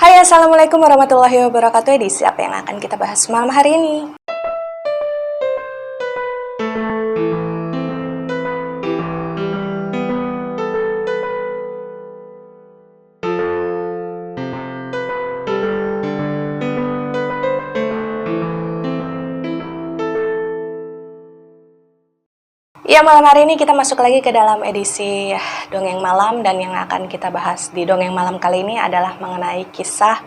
Hai, Assalamualaikum warahmatullahi wabarakatuh. Edisi apa yang akan kita bahas malam hari ini? Ya, malam hari ini kita masuk lagi ke dalam edisi Dongeng Malam, dan yang akan kita bahas di Dongeng Malam kali ini adalah mengenai kisah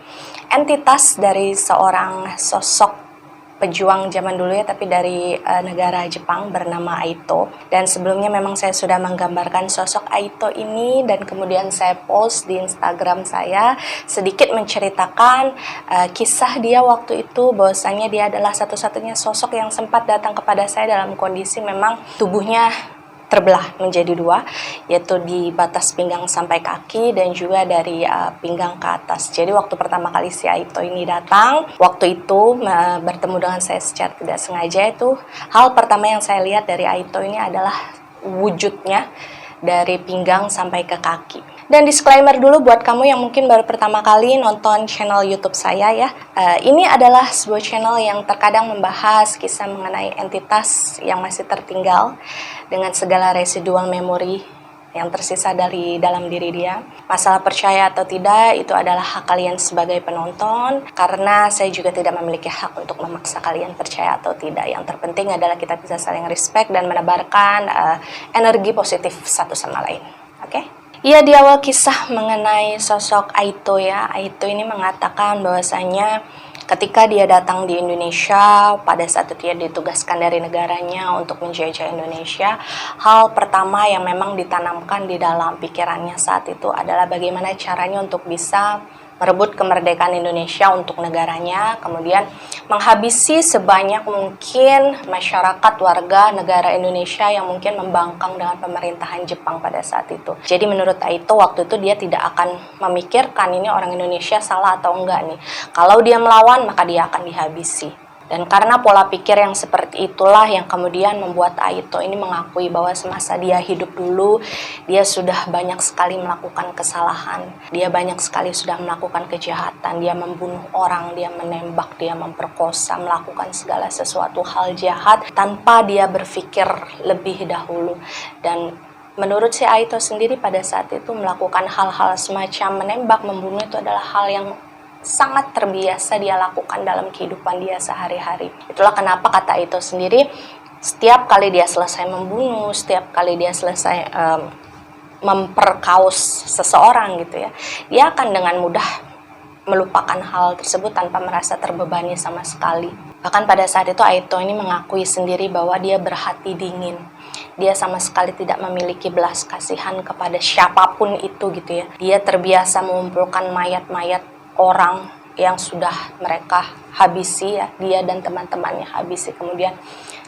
entitas dari seorang sosok pejuang zaman dulu ya, tapi dari negara Jepang bernama Aito. Dan sebelumnya memang saya sudah menggambarkan sosok Aito ini, dan kemudian saya post di Instagram saya sedikit menceritakan kisah dia waktu itu, bahwasanya dia adalah satu-satunya sosok yang sempat datang kepada saya dalam kondisi memang tubuhnya terbelah menjadi dua, yaitu di batas pinggang sampai kaki dan juga dari pinggang ke atas. Jadi waktu pertama kali si Aito ini datang, waktu itu bertemu dengan saya secara tidak sengaja, itu hal pertama yang saya lihat dari Aito ini adalah wujudnya dari pinggang sampai ke kaki. Dan disclaimer dulu buat kamu yang mungkin baru pertama kali nonton channel YouTube saya ya. Ini adalah sebuah channel yang terkadang membahas kisah mengenai entitas yang masih tertinggal dengan segala residual memori yang tersisa dari dalam diri dia. Masalah percaya atau tidak itu adalah hak kalian sebagai penonton, karena saya juga tidak memiliki hak untuk memaksa kalian percaya atau tidak. Yang terpenting adalah kita bisa saling respect dan menebarkan energi positif satu sama lain. Oke? Ya, di awal kisah mengenai sosok Aito ya, Aito ini mengatakan bahwasanya ketika dia datang di Indonesia, pada saat itu dia ditugaskan dari negaranya untuk menjajah Indonesia, hal pertama yang memang ditanamkan di dalam pikirannya saat itu adalah bagaimana caranya untuk bisa merebut kemerdekaan Indonesia untuk negaranya, kemudian menghabisi sebanyak mungkin masyarakat warga negara Indonesia yang mungkin membangkang dengan pemerintahan Jepang pada saat itu. Jadi menurut Aito waktu itu dia tidak akan memikirkan ini orang Indonesia salah atau enggak nih. Kalau dia melawan maka dia akan dihabisi. Dan karena pola pikir yang seperti itulah yang kemudian membuat Aito ini mengakui bahwa semasa dia hidup dulu, dia sudah banyak sekali melakukan kesalahan. Dia banyak sekali sudah melakukan kejahatan. Dia membunuh orang, dia menembak, dia memperkosa, melakukan segala sesuatu hal jahat tanpa dia berpikir lebih dahulu. Dan menurut si Aito sendiri pada saat itu melakukan hal-hal semacam menembak, membunuh itu adalah hal yang sangat terbiasa dia lakukan dalam kehidupan dia sehari-hari. Itulah kenapa kata Aito sendiri, setiap kali dia selesai membunuh, setiap kali dia selesai memperkaus seseorang gitu ya, dia akan dengan mudah melupakan hal tersebut tanpa merasa terbebani sama sekali. Bahkan pada saat itu Aito ini mengakui sendiri bahwa dia berhati dingin. Dia sama sekali tidak memiliki belas kasihan kepada siapapun itu gitu ya. Dia terbiasa mengumpulkan mayat-mayat orang yang sudah mereka habisi ya, dia dan teman-temannya habisi. Kemudian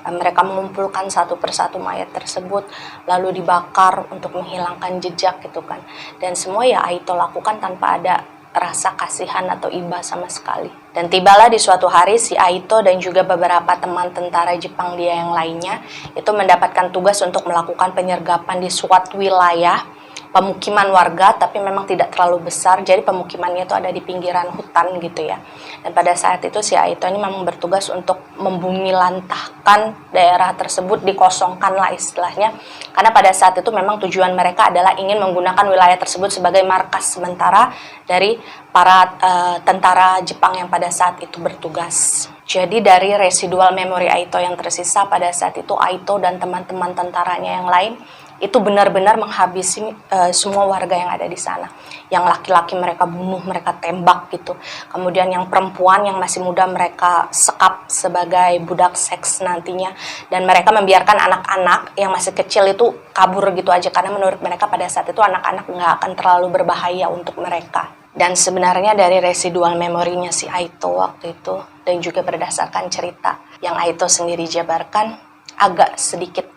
mereka mengumpulkan satu persatu mayat tersebut lalu dibakar untuk menghilangkan jejak gitu kan. Dan semua ya Aito lakukan tanpa ada rasa kasihan atau iba sama sekali. Dan tibalah di suatu hari si Aito dan juga beberapa teman tentara Jepang dia yang lainnya itu mendapatkan tugas untuk melakukan penyergapan di suatu wilayah pemukiman warga, tapi memang tidak terlalu besar. Jadi pemukimannya itu ada di pinggiran hutan gitu ya. Dan pada saat itu si Aito ini memang bertugas untuk membumi lantahkan daerah tersebut, dikosongkan lah istilahnya. Karena pada saat itu memang tujuan mereka adalah ingin menggunakan wilayah tersebut sebagai markas sementara dari para tentara Jepang yang pada saat itu bertugas. Jadi dari residual memori Aito yang tersisa pada saat itu, Aito dan teman-teman tentaranya yang lain itu benar-benar menghabisi semua warga yang ada di sana. Yang laki-laki mereka bunuh, mereka tembak gitu. Kemudian yang perempuan yang masih muda mereka sekap sebagai budak seks nantinya. Dan mereka membiarkan anak-anak yang masih kecil itu kabur gitu aja, karena menurut mereka pada saat itu anak-anak nggak akan terlalu berbahaya untuk mereka. Dan sebenarnya dari residual memorinya si Aito waktu itu, dan juga berdasarkan cerita yang Aito sendiri jabarkan, agak sedikit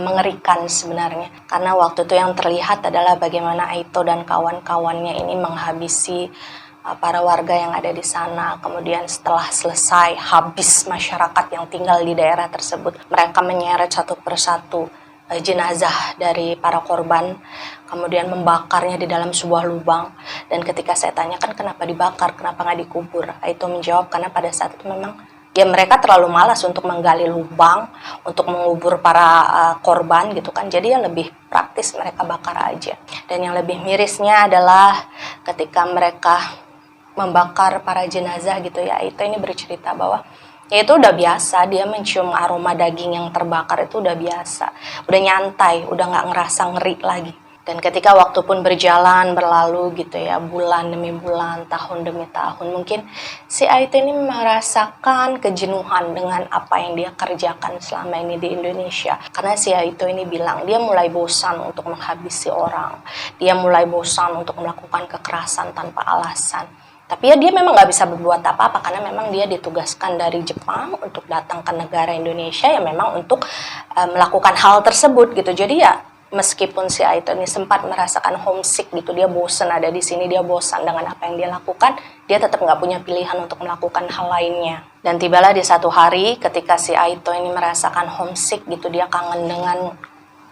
mengerikan sebenarnya. Karena waktu itu yang terlihat adalah bagaimana Aito dan kawan-kawannya ini menghabisi para warga yang ada di sana. Kemudian setelah selesai habis masyarakat yang tinggal di daerah tersebut, mereka menyeret satu persatu jenazah dari para korban, kemudian membakarnya di dalam sebuah lubang. Dan ketika saya tanyakan kenapa dibakar, kenapa nggak dikubur, Aito menjawab karena pada saat itu memang ya mereka terlalu malas untuk menggali lubang untuk mengubur para korban gitu kan, jadi ya lebih praktis mereka bakar aja. Dan yang lebih mirisnya adalah ketika mereka membakar para jenazah gitu ya, Aito ini bercerita bahwa ya itu udah biasa, dia mencium aroma daging yang terbakar itu udah biasa, udah nyantai, udah nggak ngerasa ngeri lagi. Dan ketika waktu pun berjalan, berlalu gitu ya, bulan demi bulan, tahun demi tahun, mungkin si Aito ini merasakan kejenuhan dengan apa yang dia kerjakan selama ini di Indonesia. Karena si Aito ini bilang, dia mulai bosan untuk menghabisi orang, dia mulai bosan untuk melakukan kekerasan tanpa alasan. Tapi ya dia memang nggak bisa berbuat apa-apa karena memang dia ditugaskan dari Jepang untuk datang ke negara Indonesia ya memang untuk melakukan hal tersebut gitu. Jadi ya meskipun si Aito ini sempat merasakan homesick gitu, dia bosan ada di sini, dia bosan dengan apa yang dia lakukan, dia tetap nggak punya pilihan untuk melakukan hal lainnya. Dan tibalah di satu hari ketika si Aito ini merasakan homesick gitu, dia kangen dengan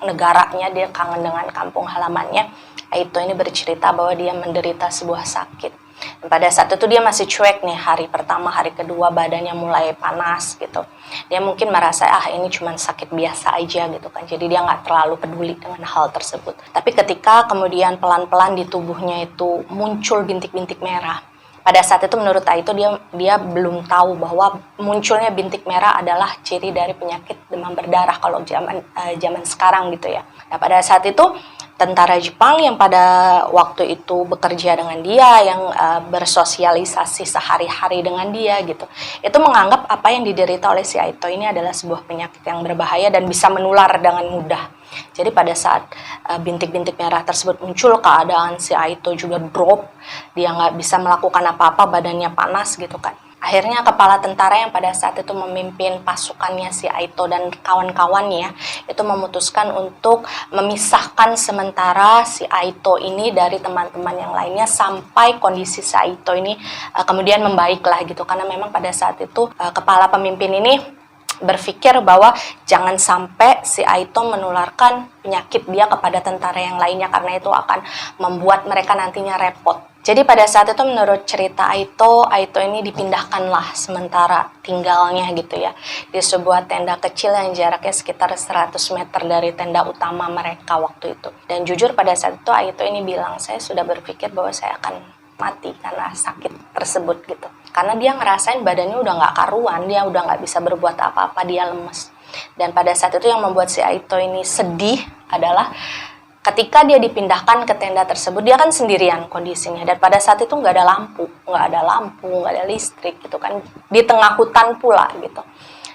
negaranya, dia kangen dengan kampung halamannya. Aito ini bercerita bahwa dia menderita sebuah sakit. Dan pada saat itu dia masih cuek nih, hari pertama, hari kedua badannya mulai panas gitu. Dia mungkin merasa ini cuma sakit biasa aja gitu kan. Jadi dia nggak terlalu peduli dengan hal tersebut. Tapi ketika kemudian pelan-pelan di tubuhnya itu muncul bintik-bintik merah. Pada saat itu menurut Aito dia belum tahu bahwa munculnya bintik merah adalah ciri dari penyakit demam berdarah kalau zaman sekarang gitu ya. Nah pada saat itu tentara Jepang yang pada waktu itu bekerja dengan dia, yang bersosialisasi sehari-hari dengan dia gitu, itu menganggap apa yang diderita oleh si Aito ini adalah sebuah penyakit yang berbahaya dan bisa menular dengan mudah. Jadi pada saat bintik-bintik merah tersebut muncul, keadaan si Aito juga drop, dia nggak bisa melakukan apa-apa, badannya panas gitu kan. Akhirnya kepala tentara yang pada saat itu memimpin pasukannya si Aito dan kawan-kawannya itu memutuskan untuk memisahkan sementara si Aito ini dari teman-teman yang lainnya sampai kondisi si Aito ini kemudian membaik lah gitu. Karena memang pada saat itu kepala pemimpin ini berpikir bahwa jangan sampai si Aito menularkan penyakit dia kepada tentara yang lainnya karena itu akan membuat mereka nantinya repot. Jadi pada saat itu menurut cerita Aito ini dipindahkanlah sementara tinggalnya gitu ya di sebuah tenda kecil yang jaraknya sekitar 100 meter dari tenda utama mereka waktu itu. Dan jujur pada saat itu Aito ini bilang, saya sudah berpikir bahwa saya akan mati karena sakit tersebut gitu. Karena dia ngerasain badannya udah nggak karuan, dia udah nggak bisa berbuat apa-apa, dia lemes. Dan pada saat itu yang membuat si Aito ini sedih adalah ketika dia dipindahkan ke tenda tersebut, dia kan sendirian kondisinya. Dan pada saat itu nggak ada lampu, nggak ada listrik gitu kan. Di tengah hutan pula gitu.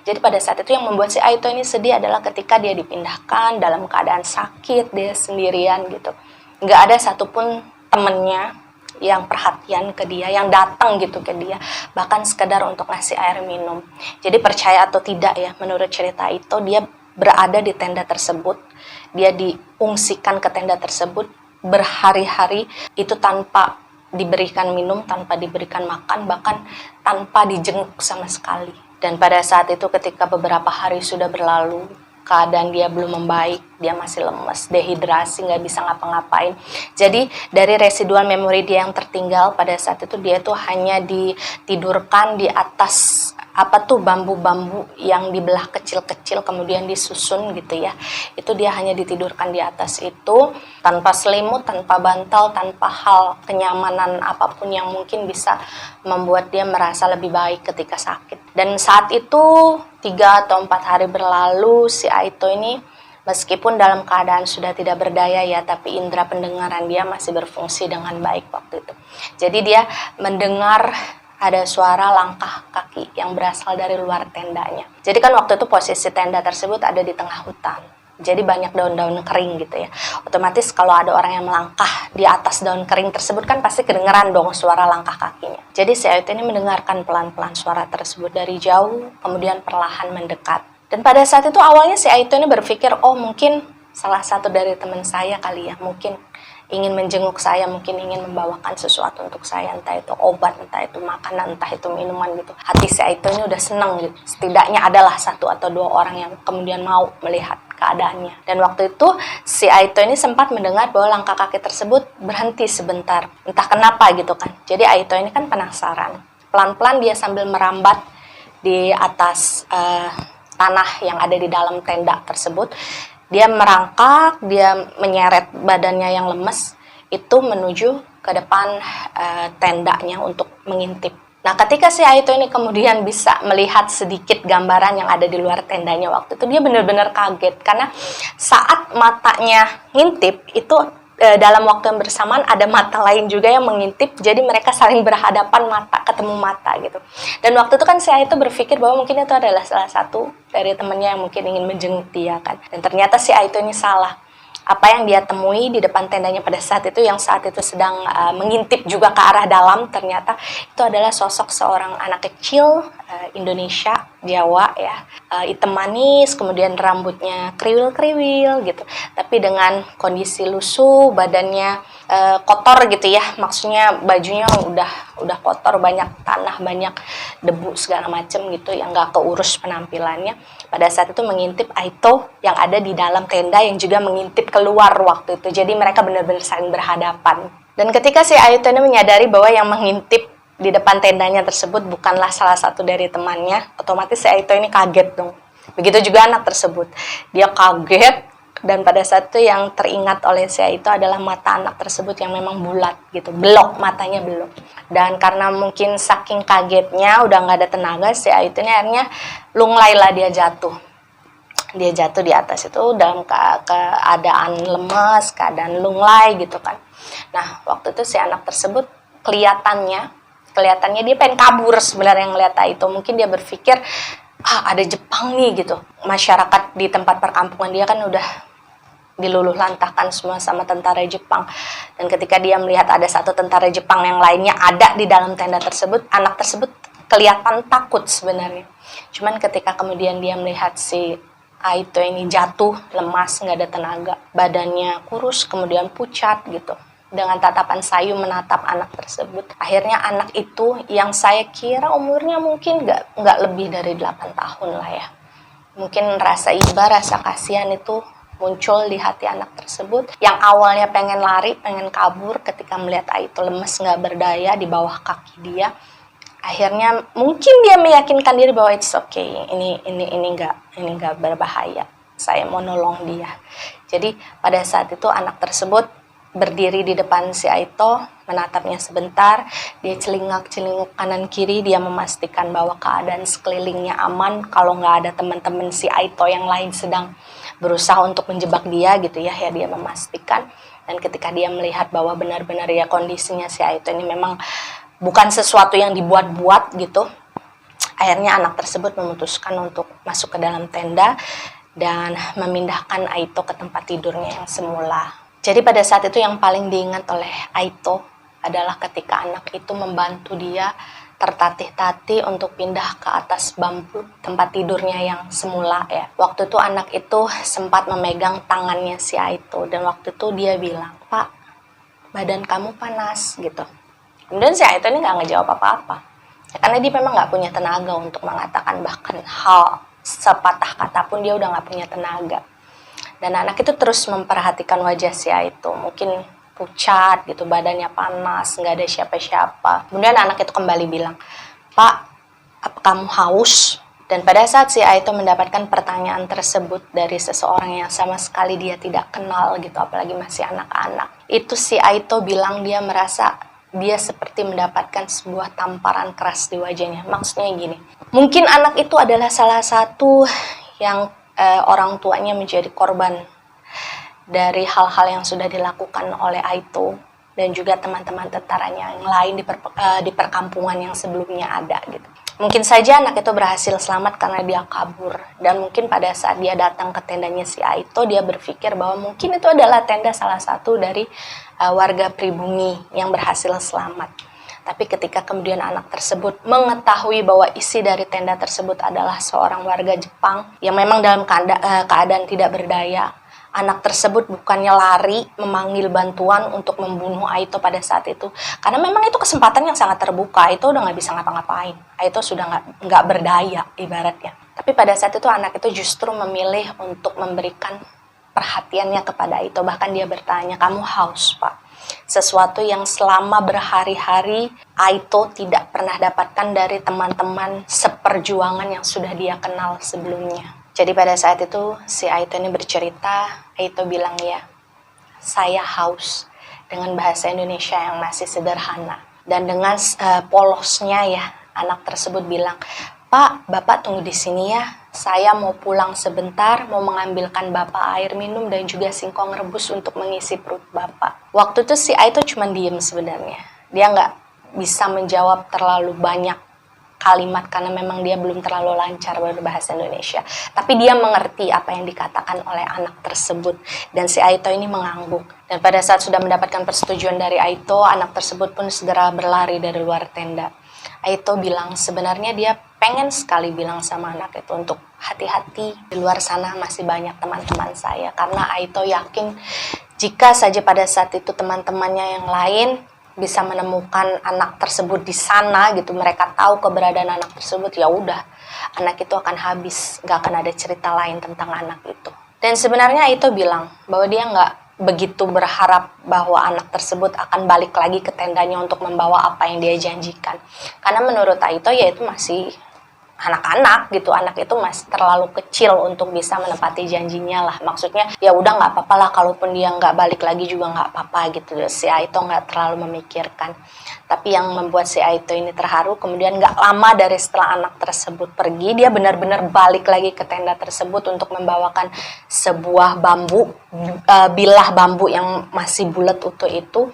Jadi pada saat itu yang membuat si Aito ini sedih adalah ketika dia dipindahkan dalam keadaan sakit, dia sendirian gitu. Nggak ada satupun temennya yang perhatian ke dia, yang datang gitu ke dia, bahkan sekedar untuk ngasih air minum. Jadi percaya atau tidak ya, menurut cerita itu dia berada di tenda tersebut, dia diungsikan ke tenda tersebut berhari-hari itu tanpa diberikan minum, tanpa diberikan makan, bahkan tanpa dijenguk sama sekali. Dan pada saat itu ketika beberapa hari sudah berlalu, keadaan dia belum membaik, dia masih lemes, dehidrasi, nggak bisa ngapa-ngapain. Jadi dari residual memori dia yang tertinggal pada saat itu, dia tuh hanya ditidurkan di atas bambu-bambu yang dibelah kecil-kecil kemudian disusun gitu ya. Itu dia hanya ditidurkan di atas itu tanpa selimut, tanpa bantal, tanpa hal kenyamanan apapun yang mungkin bisa membuat dia merasa lebih baik ketika sakit. Dan saat itu 3 atau 4 hari berlalu, si Aito ini meskipun dalam keadaan sudah tidak berdaya ya, tapi indera pendengaran dia masih berfungsi dengan baik waktu itu. Jadi dia mendengar ada suara langkah kaki yang berasal dari luar tendanya. Jadi kan waktu itu posisi tenda tersebut ada di tengah hutan. Jadi banyak daun-daun kering gitu ya. Otomatis kalau ada orang yang melangkah di atas daun kering tersebut kan pasti kedengeran dong suara langkah kakinya. Jadi si Aito ini mendengarkan pelan-pelan suara tersebut dari jauh, kemudian perlahan mendekat. Dan pada saat itu awalnya si Aito ini berpikir, oh mungkin salah satu dari teman saya kali ya, mungkin ingin menjenguk saya, mungkin ingin membawakan sesuatu untuk saya, entah itu obat, entah itu makanan, entah itu minuman gitu. Hati si Aito ini udah seneng gitu. Setidaknya adalah 1 atau 2 orang yang kemudian mau melihat keadaannya. Dan waktu itu si Aito ini sempat mendengar bahwa langkah kaki tersebut berhenti sebentar. Entah kenapa gitu kan. Jadi Aito ini kan penasaran. Pelan-pelan dia sambil merambat di atas tanah yang ada di dalam tenda tersebut. Dia merangkak, dia menyeret badannya yang lemes itu menuju ke depan tendanya untuk mengintip. Nah, ketika si Aito ini kemudian bisa melihat sedikit gambaran yang ada di luar tendanya waktu itu, dia benar-benar kaget karena saat matanya ngintip itu dalam waktu yang bersamaan ada mata lain juga yang mengintip, jadi mereka saling berhadapan, mata ketemu mata gitu. Dan waktu itu kan si Aito berpikir bahwa mungkin itu adalah salah satu dari temannya yang mungkin ingin menjenguk dia kan. Dan ternyata si Aito ini salah. Apa yang dia temui di depan tendanya pada saat itu, yang saat itu sedang mengintip juga ke arah dalam, ternyata itu adalah sosok seorang anak kecil Indonesia, Jawa ya, hitam manis, kemudian rambutnya kriwil-kriwil gitu, tapi dengan kondisi lusuh, badannya kotor gitu ya, maksudnya bajunya udah kotor, banyak tanah, banyak debu segala macem gitu, yang nggak keurus penampilannya. Pada saat itu mengintip Aito yang ada di dalam tenda yang juga mengintip keluar waktu itu. Jadi mereka benar-benar saling berhadapan. Dan ketika si Aito ini menyadari bahwa yang mengintip di depan tendanya tersebut bukanlah salah satu dari temannya, otomatis si Aito ini kaget dong. Begitu juga anak tersebut. Dia kaget, dan pada saat itu yang teringat oleh si Aito adalah mata anak tersebut yang memang bulat gitu, belok, matanya belok. Dan karena mungkin saking kagetnya udah nggak ada tenaga, si Aito ini akhirnya lunglailah, dia jatuh di atas itu dalam keadaan lemas, keadaan lunglai gitu kan. Nah, waktu itu si anak tersebut kelihatannya dia pengen kabur sebenarnya ngeliat Aito. Mungkin dia berpikir, ada Jepang nih gitu. Masyarakat di tempat perkampungan dia kan udah diluluh lantahkan semua sama tentara Jepang. Dan ketika dia melihat ada satu tentara Jepang yang lainnya ada di dalam tenda tersebut, anak tersebut kelihatan takut sebenarnya. Cuman ketika kemudian dia melihat si Aito ini jatuh, lemas, nggak ada tenaga, badannya kurus, kemudian pucat gitu, dengan tatapan sayu menatap anak tersebut. Akhirnya anak itu yang saya kira umurnya mungkin nggak lebih dari 8 tahun lah ya. Mungkin rasa iba, rasa kasihan itu muncul di hati anak tersebut, yang awalnya pengen lari, pengen kabur ketika melihat Aito lemes nggak berdaya di bawah kaki dia. Akhirnya mungkin dia meyakinkan diri bahwa it's okay, ini nggak berbahaya, saya mau nolong dia. Jadi pada saat itu anak tersebut berdiri di depan si Aito, menatapnya sebentar, dia celingak-celinguk kanan kiri, dia memastikan bahwa keadaan sekelilingnya aman, kalau nggak ada teman-teman si Aito yang lain sedang berusaha untuk menjebak dia gitu ya, dia memastikan. Dan ketika dia melihat bahwa benar-benar ya kondisinya si Aito ini memang bukan sesuatu yang dibuat-buat gitu, akhirnya anak tersebut memutuskan untuk masuk ke dalam tenda dan memindahkan Aito ke tempat tidurnya yang semula. Jadi pada saat itu yang paling diingat oleh Aito adalah ketika anak itu membantu dia tertatih-tatih untuk pindah ke atas bambu tempat tidurnya yang semula ya. Waktu itu anak itu sempat memegang tangannya si Aito, dan waktu itu dia bilang, "Pak, badan kamu panas," gitu. Kemudian si Aito ini nggak ngejawab apa-apa, ya, karena dia memang nggak punya tenaga untuk mengatakan bahkan hal sepatah kata pun, dia udah nggak punya tenaga. Dan anak itu terus memperhatikan wajah si Aito, mungkin pucat gitu, badannya panas, nggak ada siapa-siapa. Kemudian anak itu kembali bilang, "Pak, apa kamu haus?" Dan pada saat si Aito mendapatkan pertanyaan tersebut dari seseorang yang sama sekali dia tidak kenal gitu, apalagi masih anak-anak, itu si Aito bilang dia merasa dia seperti mendapatkan sebuah tamparan keras di wajahnya. Maksudnya gini, mungkin anak itu adalah salah satu yang orang tuanya menjadi korban dari hal-hal yang sudah dilakukan oleh Aito dan juga teman-teman tentaranya yang lain di perkampungan yang sebelumnya ada gitu. Mungkin saja anak itu berhasil selamat karena dia kabur, dan mungkin pada saat dia datang ke tendanya si Aito, dia berpikir bahwa mungkin itu adalah tenda salah satu dari warga pribumi yang berhasil selamat. Tapi ketika kemudian anak tersebut mengetahui bahwa isi dari tenda tersebut adalah seorang warga Jepang yang memang dalam keadaan tidak berdaya, anak tersebut bukannya lari memanggil bantuan untuk membunuh Aito pada saat itu, karena memang itu kesempatan yang sangat terbuka. Aito udah nggak bisa ngapa-ngapain, Aito sudah nggak berdaya ibaratnya. Tapi pada saat itu anak itu justru memilih untuk memberikan perhatiannya kepada Aito. Bahkan dia bertanya, "Kamu haus, Pak?" Sesuatu yang selama berhari-hari Aito tidak pernah dapatkan dari teman-teman seperjuangan yang sudah dia kenal sebelumnya. Jadi pada saat itu si Aito ini bercerita, Aito bilang, "Ya, saya haus," dengan bahasa Indonesia yang masih sederhana. Dan dengan polosnya ya, anak tersebut bilang, "Pak, Bapak tunggu di sini ya. Saya mau pulang sebentar, mau mengambilkan Bapak air minum dan juga singkong rebus untuk mengisi perut Bapak." Waktu itu si Aito cuma diem sebenarnya. Dia nggak bisa menjawab terlalu banyak kalimat karena memang dia belum terlalu lancar berbahasa Indonesia. Tapi dia mengerti apa yang dikatakan oleh anak tersebut. Dan si Aito ini mengangguk. Dan pada saat sudah mendapatkan persetujuan dari Aito, anak tersebut pun segera berlari dari luar tenda. Aito bilang sebenarnya dia pengen sekali bilang sama anak itu untuk hati-hati, di luar sana masih banyak teman-teman saya. Karena Aito yakin jika saja pada saat itu teman-temannya yang lain bisa menemukan anak tersebut di sana gitu, mereka tahu keberadaan anak tersebut, ya udah, anak itu akan habis, nggak akan ada cerita lain tentang anak itu. Dan sebenarnya Aito bilang bahwa dia nggak begitu berharap bahwa anak tersebut akan balik lagi ke tendanya untuk membawa apa yang dia janjikan. Karena menurut Aito ya itu masih anak-anak gitu, anak itu masih terlalu kecil untuk bisa menepati janjinya lah. Maksudnya ya udah nggak apa-apa lah, kalaupun dia nggak balik lagi juga nggak apa-apa gitu. Si Aito nggak terlalu memikirkan. Tapi yang membuat si Aito ini terharu, kemudian nggak lama dari setelah anak tersebut pergi, dia benar-benar balik lagi ke tenda tersebut untuk membawakan sebuah bambu, bilah bambu yang masih bulat utuh itu.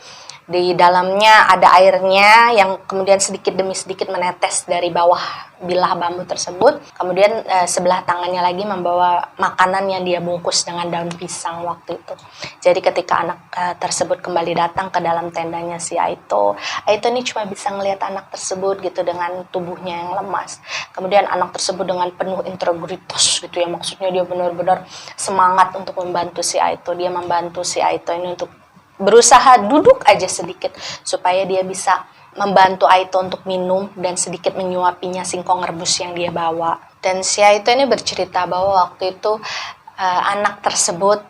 Di dalamnya ada airnya yang kemudian sedikit demi sedikit menetes dari bawah bilah bambu tersebut. Kemudian sebelah tangannya lagi membawa makanan yang dia bungkus dengan daun pisang waktu itu. Jadi ketika anak tersebut kembali datang ke dalam tendanya si Aito ini cuma bisa ngelihat anak tersebut gitu dengan tubuhnya yang lemas. Kemudian anak tersebut dengan penuh integritas gitu ya, maksudnya dia benar-benar semangat untuk membantu si Aito. Dia membantu si Aito ini untuk berusaha duduk aja sedikit supaya dia bisa membantu Aito untuk minum dan sedikit menyuapinya singkong rebus yang dia bawa. Dan si Aito ini bercerita bahwa waktu itu anak tersebut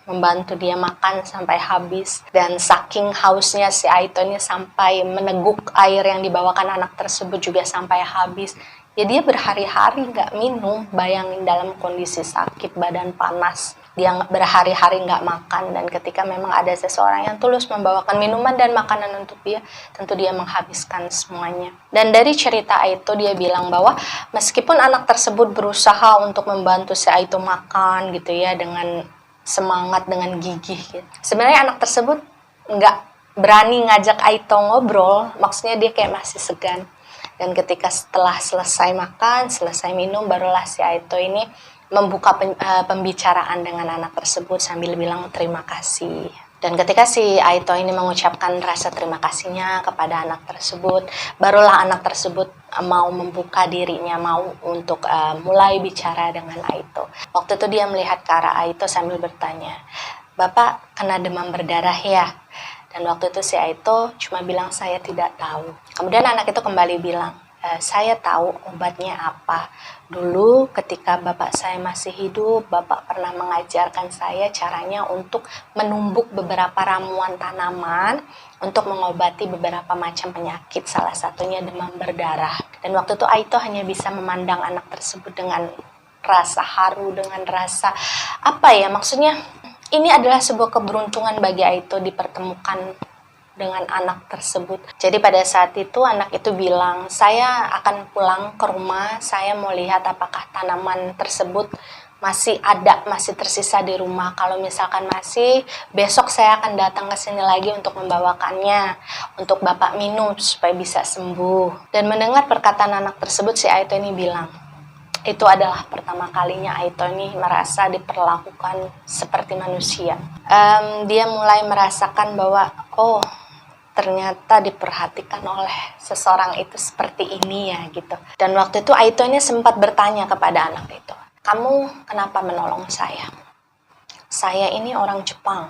membantu dia makan sampai habis, dan saking hausnya si Aito ini sampai meneguk air yang dibawakan anak tersebut juga sampai habis. Ya dia berhari-hari nggak minum, bayangin dalam kondisi sakit, badan panas. Dia berhari-hari nggak makan, dan ketika memang ada seseorang yang tulus membawakan minuman dan makanan untuk dia, tentu dia menghabiskan semuanya. Dan dari cerita Aito dia bilang bahwa meskipun anak tersebut berusaha untuk membantu si Aito makan gitu ya, dengan semangat, dengan gigih gitu, sebenarnya anak tersebut nggak berani ngajak Aito ngobrol, maksudnya dia kayak masih segan. Dan ketika setelah selesai makan, selesai minum, barulah si Aito ini membuka pembicaraan dengan anak tersebut sambil bilang terima kasih. Dan ketika si Aito ini mengucapkan rasa terima kasihnya kepada anak tersebut, barulah anak tersebut mau membuka dirinya, mau untuk mulai bicara dengan Aito. Waktu itu dia melihat ke arah Aito sambil bertanya, "Bapak kena demam berdarah ya?" Dan waktu itu si Aito cuma bilang, "Saya tidak tahu." Kemudian anak itu kembali bilang, "Saya tahu obatnya apa. Dulu ketika bapak saya masih hidup, bapak pernah mengajarkan saya caranya untuk menumbuk beberapa ramuan tanaman untuk mengobati beberapa macam penyakit, salah satunya demam berdarah." Dan waktu itu Aito hanya bisa memandang anak tersebut dengan rasa haru, dengan rasa maksudnya ini adalah sebuah keberuntungan bagi Aito dipertemukan dengan anak tersebut. Jadi pada saat itu anak itu bilang, "Saya akan pulang ke rumah, saya mau lihat apakah tanaman tersebut masih ada, masih tersisa di rumah. Kalau misalkan masih, besok saya akan datang ke sini lagi untuk membawakannya, untuk Bapak minum supaya bisa sembuh." Dan mendengar perkataan anak tersebut, si Aito ini bilang, itu adalah pertama kalinya Aito ini merasa diperlakukan seperti manusia. Dia mulai merasakan bahwa, oh ternyata diperhatikan oleh seseorang itu seperti ini ya gitu. Dan waktu itu Aito ini sempat bertanya kepada anak itu, "Kamu kenapa menolong saya?" saya ini orang Jepang.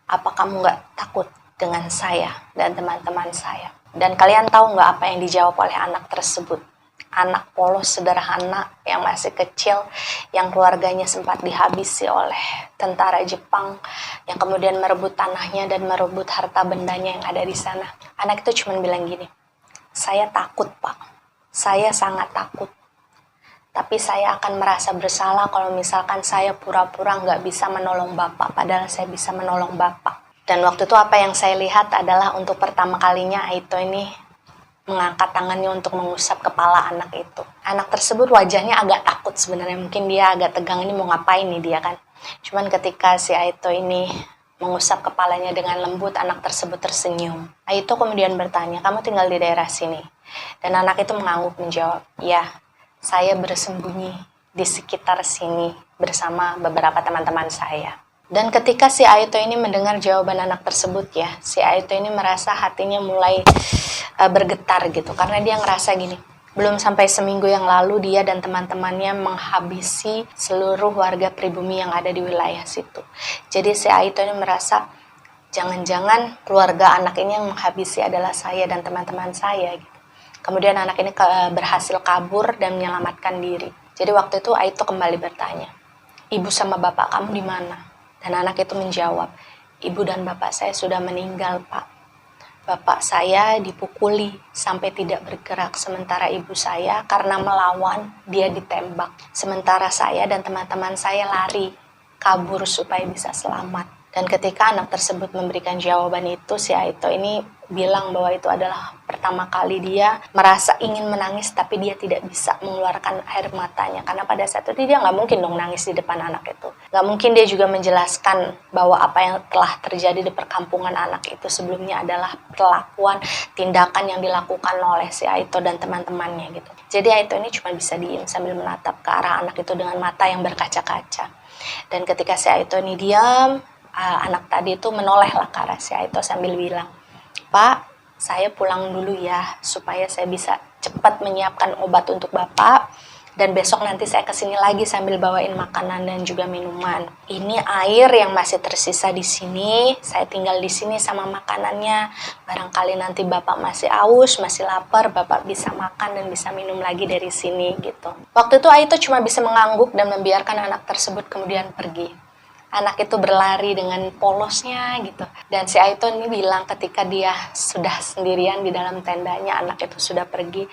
Apa kamu nggak takut dengan saya dan teman-teman saya? Dan kalian tahu nggak apa yang dijawab oleh anak tersebut? Anak polos sederhana yang masih kecil, yang keluarganya sempat dihabisi oleh tentara Jepang, yang kemudian merebut tanahnya dan merebut harta bendanya yang ada di sana. Anak itu cuma bilang gini, saya takut Pak, saya sangat takut. Tapi saya akan merasa bersalah kalau misalkan saya pura-pura nggak bisa menolong Bapak, padahal saya bisa menolong Bapak. Dan waktu itu apa yang saya lihat adalah untuk pertama kalinya Aito ini mengangkat tangannya untuk mengusap kepala anak itu. Anak tersebut wajahnya agak takut sebenarnya, mungkin dia agak tegang, ini mau ngapain nih dia kan. Cuman ketika si Aito ini mengusap kepalanya dengan lembut, anak tersebut tersenyum. Aito kemudian bertanya, kamu tinggal di daerah sini? Dan anak itu mengangguk menjawab, ya, saya bersembunyi di sekitar sini bersama beberapa teman-teman saya. Dan ketika si Aito ini mendengar jawaban anak tersebut ya, si Aito ini merasa hatinya mulai bergetar gitu. Karena dia ngerasa gini, belum sampai seminggu yang lalu dia dan teman-temannya menghabisi seluruh warga pribumi yang ada di wilayah situ. Jadi si Aito ini merasa, jangan-jangan keluarga anak ini yang menghabisi adalah saya dan teman-teman saya gitu. Kemudian anak ini berhasil kabur dan menyelamatkan diri. Jadi waktu itu Aito kembali bertanya, ibu sama bapak kamu di mana? Dan anak itu menjawab, ibu dan bapak saya sudah meninggal Pak. Bapak saya dipukuli sampai tidak bergerak, sementara ibu saya karena melawan dia ditembak. Sementara saya dan teman-teman saya lari, kabur supaya bisa selamat. Dan ketika anak tersebut memberikan jawaban itu, si Aito ini bilang bahwa itu adalah pertama kali dia merasa ingin menangis tapi dia tidak bisa mengeluarkan air matanya. Karena pada saat itu dia nggak mungkin dong nangis di depan anak itu. Nggak mungkin dia juga menjelaskan bahwa apa yang telah terjadi di perkampungan anak itu sebelumnya adalah perlakuan, tindakan yang dilakukan oleh si Aito dan teman-temannya gitu. Jadi Aito ini cuma bisa diem sambil menatap ke arah anak itu dengan mata yang berkaca-kaca. Dan ketika si Aito ini diam, anak tadi itu menolehlah ke arah si Aito sambil bilang, Pak, saya pulang dulu ya, supaya saya bisa cepat menyiapkan obat untuk Bapak, dan besok nanti saya kesini lagi sambil bawain makanan dan juga minuman. Ini air yang masih tersisa di sini, saya tinggal di sini sama makanannya, barangkali nanti Bapak masih aus, masih lapar, Bapak bisa makan dan bisa minum lagi dari sini gitu. Waktu itu Aito cuma bisa mengangguk dan membiarkan anak tersebut kemudian pergi. Anak itu berlari dengan polosnya gitu. Dan si Aito ini bilang ketika dia sudah sendirian di dalam tendanya, anak itu sudah pergi.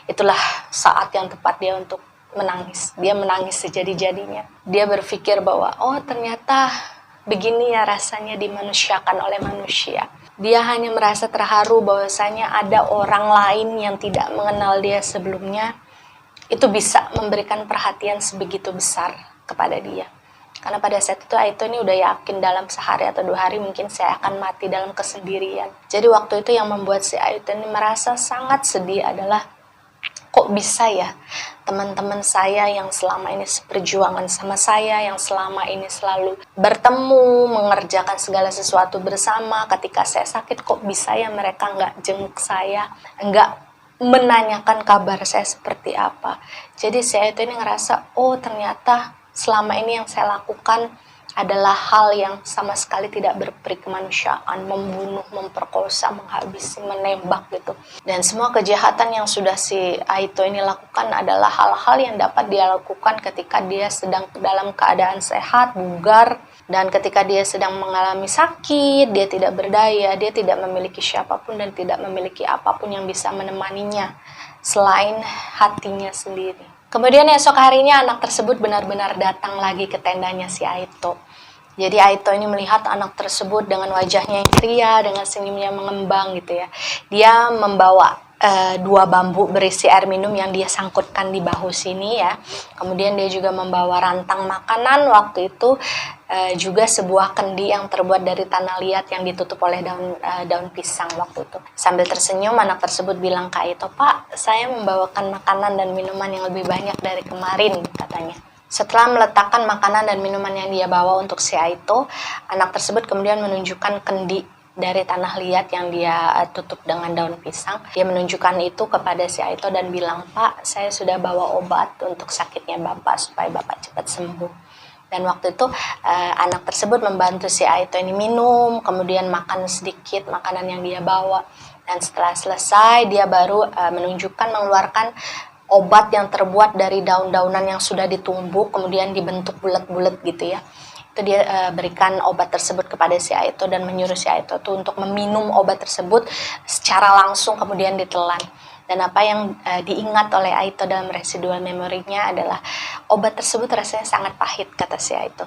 Itulah saat yang tepat dia untuk menangis. Dia menangis sejadi-jadinya. Dia berpikir bahwa, oh ternyata begini ya rasanya dimanusiakan oleh manusia. Dia hanya merasa terharu bahwasanya ada orang lain yang tidak mengenal dia sebelumnya, itu bisa memberikan perhatian sebegitu besar kepada dia. Karena pada saat itu Aito ini udah yakin dalam sehari atau 2 hari mungkin saya akan mati dalam kesendirian. Jadi waktu itu yang membuat si Aito ini merasa sangat sedih adalah, kok bisa ya teman-teman saya yang selama ini seperjuangan sama saya, yang selama ini selalu bertemu, mengerjakan segala sesuatu bersama, ketika saya sakit kok bisa ya mereka nggak jenguk saya, nggak menanyakan kabar saya seperti apa. Jadi si Aito ini ngerasa, oh ternyata selama ini yang saya lakukan adalah hal yang sama sekali tidak berperi kemanusiaan, membunuh, memperkosa, menghabisi, menembak gitu. Dan semua kejahatan yang sudah si Aito ini lakukan adalah hal-hal yang dapat dia lakukan ketika dia sedang dalam keadaan sehat, bugar, dan ketika dia sedang mengalami sakit, dia tidak berdaya, dia tidak memiliki siapapun dan tidak memiliki apapun yang bisa menemaninya selain hatinya sendiri. Kemudian esok harinya anak tersebut benar-benar datang lagi ke tendanya si Aito. Jadi Aito ini melihat anak tersebut dengan wajahnya yang ceria, dengan senyumnya mengembang gitu ya. Dia membawa 2 bambu berisi air minum yang dia sangkutkan di bahu sini ya. Kemudian dia juga membawa rantang makanan, waktu itu juga sebuah kendi yang terbuat dari tanah liat yang ditutup oleh daun pisang waktu itu. Sambil tersenyum anak tersebut bilang ke Aito, Pak, saya membawakan makanan dan minuman yang lebih banyak dari kemarin katanya. Setelah meletakkan makanan dan minuman yang dia bawa untuk si Aito, anak tersebut kemudian menunjukkan kendi dari tanah liat yang dia tutup dengan daun pisang. Dia menunjukkan itu kepada si Aito dan bilang, Pak, saya sudah bawa obat untuk sakitnya Bapak supaya Bapak cepat sembuh. Dan waktu itu anak tersebut membantu si Aito ini minum, kemudian makan sedikit makanan yang dia bawa. Dan setelah selesai dia baru mengeluarkan obat yang terbuat dari daun-daunan yang sudah ditumbuk kemudian dibentuk bulat-bulat gitu ya. Itu dia berikan obat tersebut kepada si Aito dan menyuruh si Aito tuh untuk meminum obat tersebut secara langsung kemudian ditelan. Dan apa yang diingat oleh Aito dalam residual memorinya adalah obat tersebut rasanya sangat pahit, kata si Aito.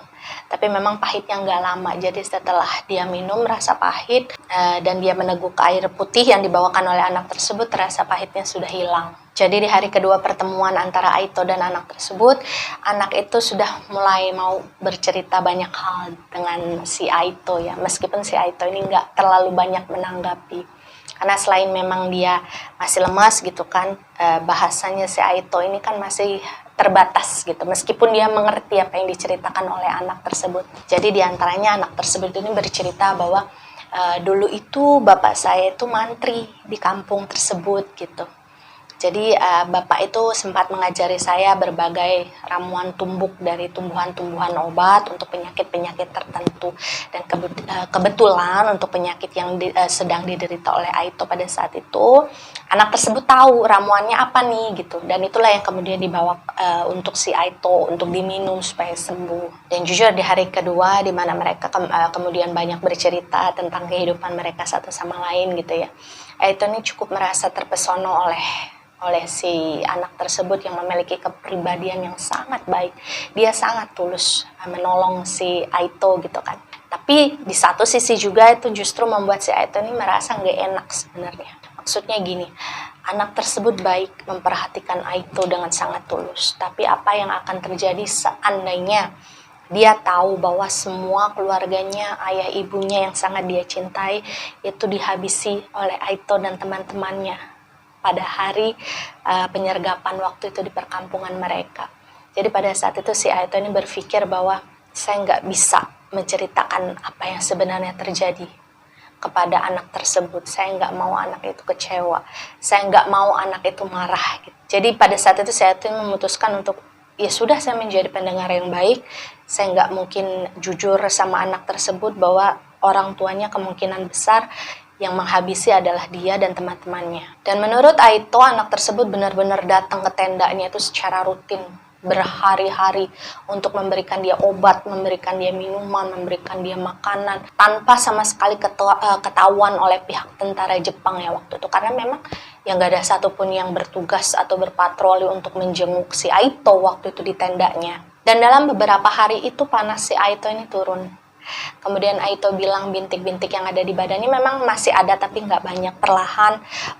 Tapi memang pahitnya nggak lama. Jadi setelah dia minum rasa pahit dan dia meneguk air putih yang dibawakan oleh anak tersebut, rasa pahitnya sudah hilang. Jadi di hari kedua pertemuan antara Aito dan anak tersebut, anak itu sudah mulai mau bercerita banyak hal dengan si Aito ya. Meskipun si Aito ini nggak terlalu banyak menanggapi. Karena selain memang dia masih lemas gitu kan, bahasanya si Aito ini kan masih terbatas gitu. Meskipun dia mengerti apa yang diceritakan oleh anak tersebut. Jadi diantaranya anak tersebut ini bercerita bahwa dulu itu bapak saya itu mantri di kampung tersebut gitu. Jadi bapak itu sempat mengajari saya berbagai ramuan tumbuk dari tumbuhan-tumbuhan obat untuk penyakit-penyakit tertentu. Dan kebetulan untuk penyakit yang sedang diderita oleh Aito pada saat itu, anak tersebut tahu ramuannya apa nih gitu. Dan itulah yang kemudian dibawa untuk si Aito untuk diminum supaya sembuh. Dan jujur di hari kedua di mana mereka kemudian banyak bercerita tentang kehidupan mereka satu sama lain gitu ya. Aito ini cukup merasa terpesona oleh si anak tersebut yang memiliki kepribadian yang sangat baik. Dia sangat tulus menolong si Aito gitu kan. Tapi di satu sisi juga itu justru membuat si Aito ini merasa nggak enak sebenarnya. Maksudnya gini, anak tersebut baik memperhatikan Aito dengan sangat tulus. Tapi apa yang akan terjadi seandainya dia tahu bahwa semua keluarganya, ayah ibunya yang sangat dia cintai itu dihabisi oleh Aito dan teman-temannya pada hari penyergapan waktu itu di perkampungan mereka. Jadi pada saat itu si Aito ini berpikir bahwa saya nggak bisa menceritakan apa yang sebenarnya terjadi kepada anak tersebut. Saya nggak mau anak itu kecewa. Saya nggak mau anak itu marah. Gitu. Jadi pada saat itu si Aito memutuskan untuk ya sudah, saya menjadi pendengar yang baik. Saya nggak mungkin jujur sama anak tersebut bahwa orang tuanya kemungkinan besar yang menghabisi adalah dia dan teman-temannya. Dan menurut Aito, anak tersebut benar-benar datang ke tendanya itu secara rutin, berhari-hari untuk memberikan dia obat, memberikan dia minuman, memberikan dia makanan, tanpa sama sekali ketahuan oleh pihak tentara Jepang ya waktu itu. Karena memang yang gak ada satupun yang bertugas atau berpatroli untuk menjenguk si Aito waktu itu di tendanya. Dan dalam beberapa hari itu panas si Aito ini turun. Kemudian Aito bilang bintik-bintik yang ada di badannya memang masih ada tapi nggak banyak,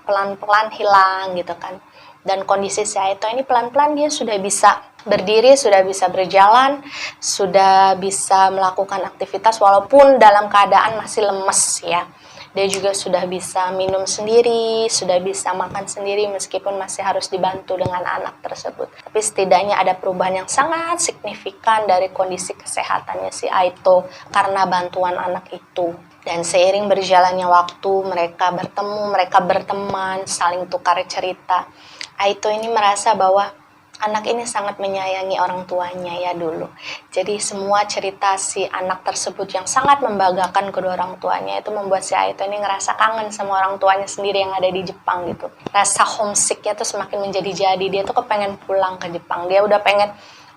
pelan-pelan hilang gitu kan. Dan kondisi si Aito ini pelan-pelan dia sudah bisa berdiri, sudah bisa berjalan, sudah bisa melakukan aktivitas walaupun dalam keadaan masih lemes ya. Dia juga sudah bisa minum sendiri, sudah bisa makan sendiri meskipun masih harus dibantu dengan anak tersebut. Tapi setidaknya ada perubahan yang sangat signifikan dari kondisi kesehatannya si Aito karena bantuan anak itu. Dan seiring berjalannya waktu, mereka bertemu, mereka berteman, saling tukar cerita. Aito ini merasa bahwa anak ini sangat menyayangi orang tuanya ya dulu. Jadi semua cerita si anak tersebut yang sangat membanggakan kedua orang tuanya itu membuat si Aito ini ngerasa kangen sama orang tuanya sendiri yang ada di Jepang gitu. Rasa homesicknya tuh semakin menjadi-jadi. Dia tuh kepengen pulang ke Jepang. Dia udah pengen,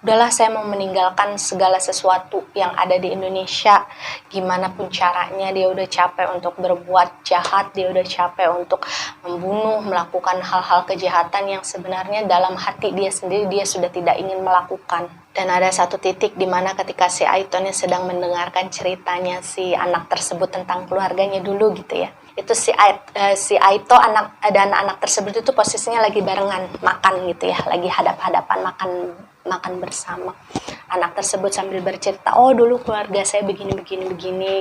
udahlah saya mau meninggalkan segala sesuatu yang ada di Indonesia. Gimana pun caranya, dia udah capek untuk berbuat jahat, dia udah capek untuk membunuh, melakukan hal-hal kejahatan yang sebenarnya dalam hati dia sendiri dia sudah tidak ingin melakukan. Dan ada satu titik di mana ketika si Aito ini sedang mendengarkan ceritanya si anak tersebut tentang keluarganya dulu gitu ya. Itu si Aito dan anak tersebut itu posisinya lagi barengan makan gitu ya, lagi hadap-hadapan makan bersama. Anak tersebut sambil bercerita, oh dulu keluarga saya begini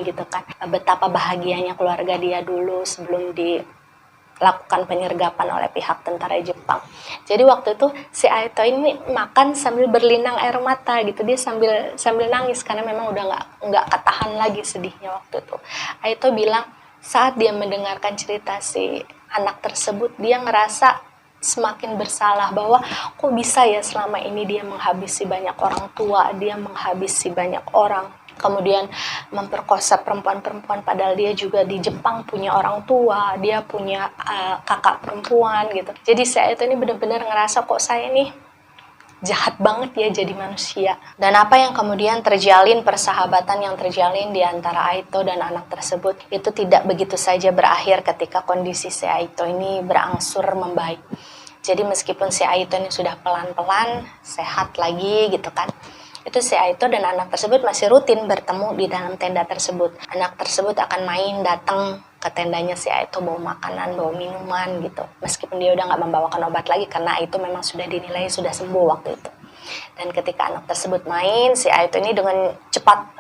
gitu kan, betapa bahagianya keluarga dia dulu sebelum dilakukan penyergapan oleh pihak tentara Jepang. Jadi waktu itu si Aito ini makan sambil berlinang air mata gitu, dia sambil nangis karena memang udah nggak ketahan lagi sedihnya waktu itu. Aito bilang saat dia mendengarkan cerita si anak tersebut, dia ngerasa semakin bersalah bahwa kok bisa ya selama ini dia menghabisi banyak orang tua, dia menghabisi banyak orang, kemudian memperkosa perempuan-perempuan, padahal dia juga di Jepang punya orang tua, dia punya kakak perempuan gitu. Jadi saya itu ini benar-benar ngerasa kok saya ini jahat banget ya jadi manusia. Dan apa yang kemudian terjalin, persahabatan yang terjalin di antara Aito dan anak tersebut itu tidak begitu saja berakhir ketika kondisi si Aito ini berangsur membaik. Jadi meskipun si Aito ini sudah pelan-pelan sehat lagi gitu kan, itu si Aito dan anak tersebut masih rutin bertemu di dalam tenda tersebut. Anak tersebut akan main, datang ke tendanya si Aito, bawa makanan, bawa minuman gitu. Meskipun dia udah gak membawakan obat lagi karena itu memang sudah dinilai sudah sembuh waktu itu. Dan ketika anak tersebut main, si Aito ini dengan cepat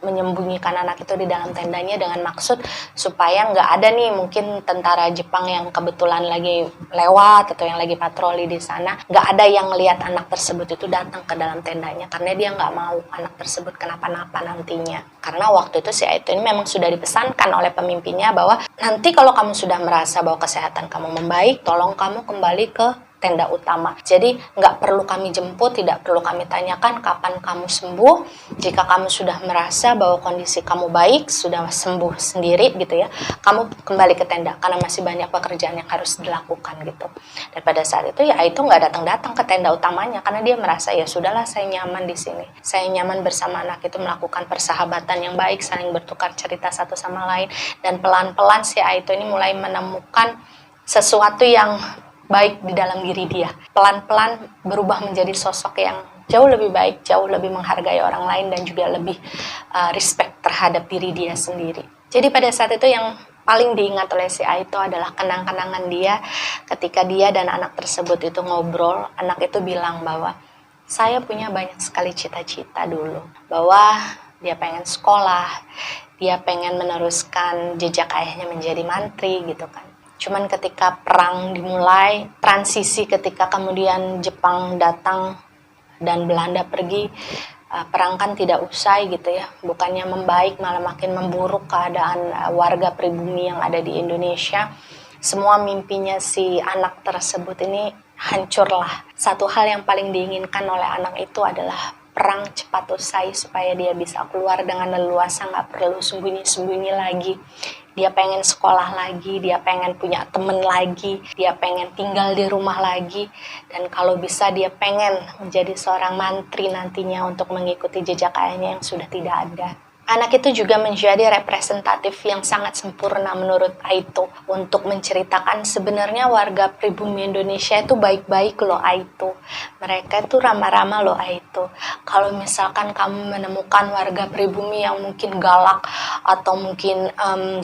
menyembunyikan anak itu di dalam tendanya dengan maksud supaya nggak ada nih mungkin tentara Jepang yang kebetulan lagi lewat atau yang lagi patroli di sana, nggak ada yang lihat anak tersebut itu datang ke dalam tendanya karena dia nggak mau anak tersebut kenapa-napa nantinya. Karena waktu itu si Aito ini memang sudah dipesankan oleh pemimpinnya bahwa nanti kalau kamu sudah merasa bahwa kesehatan kamu membaik, tolong kamu kembali ke tenda utama. Jadi nggak perlu kami jemput, tidak perlu kami tanyakan kapan kamu sembuh. Jika kamu sudah merasa bahwa kondisi kamu baik, sudah sembuh sendiri gitu ya, kamu kembali ke tenda karena masih banyak pekerjaan yang harus dilakukan gitu. Dan pada saat itu ya itu nggak datang-datang ke tenda utamanya karena dia merasa ya sudahlah saya nyaman di sini. Saya nyaman bersama anak itu melakukan persahabatan yang baik, saling bertukar cerita satu sama lain, dan pelan-pelan si Aito ini mulai menemukan sesuatu yang baik di dalam diri dia. Pelan-pelan berubah menjadi sosok yang jauh lebih baik, jauh lebih menghargai orang lain dan juga lebih respect terhadap diri dia sendiri. Jadi pada saat itu yang paling diingat oleh si Aito adalah kenang-kenangan dia ketika dia dan anak tersebut itu ngobrol. Anak itu bilang bahwa saya punya banyak sekali cita-cita dulu. Bahwa dia pengen sekolah, dia pengen meneruskan jejak ayahnya menjadi mantri gitu kan. Cuman ketika perang dimulai, transisi ketika kemudian Jepang datang dan Belanda pergi, perang kan tidak usai gitu ya. Bukannya membaik, malah makin memburuk keadaan warga pribumi yang ada di Indonesia. Semua mimpinya si anak tersebut ini hancurlah. Satu hal yang paling diinginkan oleh anak itu adalah perang cepat usai supaya dia bisa keluar dengan leluasa, nggak perlu sembunyi-sembunyi lagi. Dia pengen sekolah lagi, dia pengen punya temen lagi, dia pengen tinggal di rumah lagi, dan kalau bisa dia pengen menjadi seorang mantri nantinya untuk mengikuti jejak ayahnya yang sudah tidak ada. Anak itu juga menjadi representatif yang sangat sempurna menurut Aito untuk menceritakan sebenarnya warga pribumi Indonesia itu baik-baik loh Aito. Mereka itu ramah-ramah loh Aito. Kalau misalkan kamu menemukan warga pribumi yang mungkin galak atau mungkin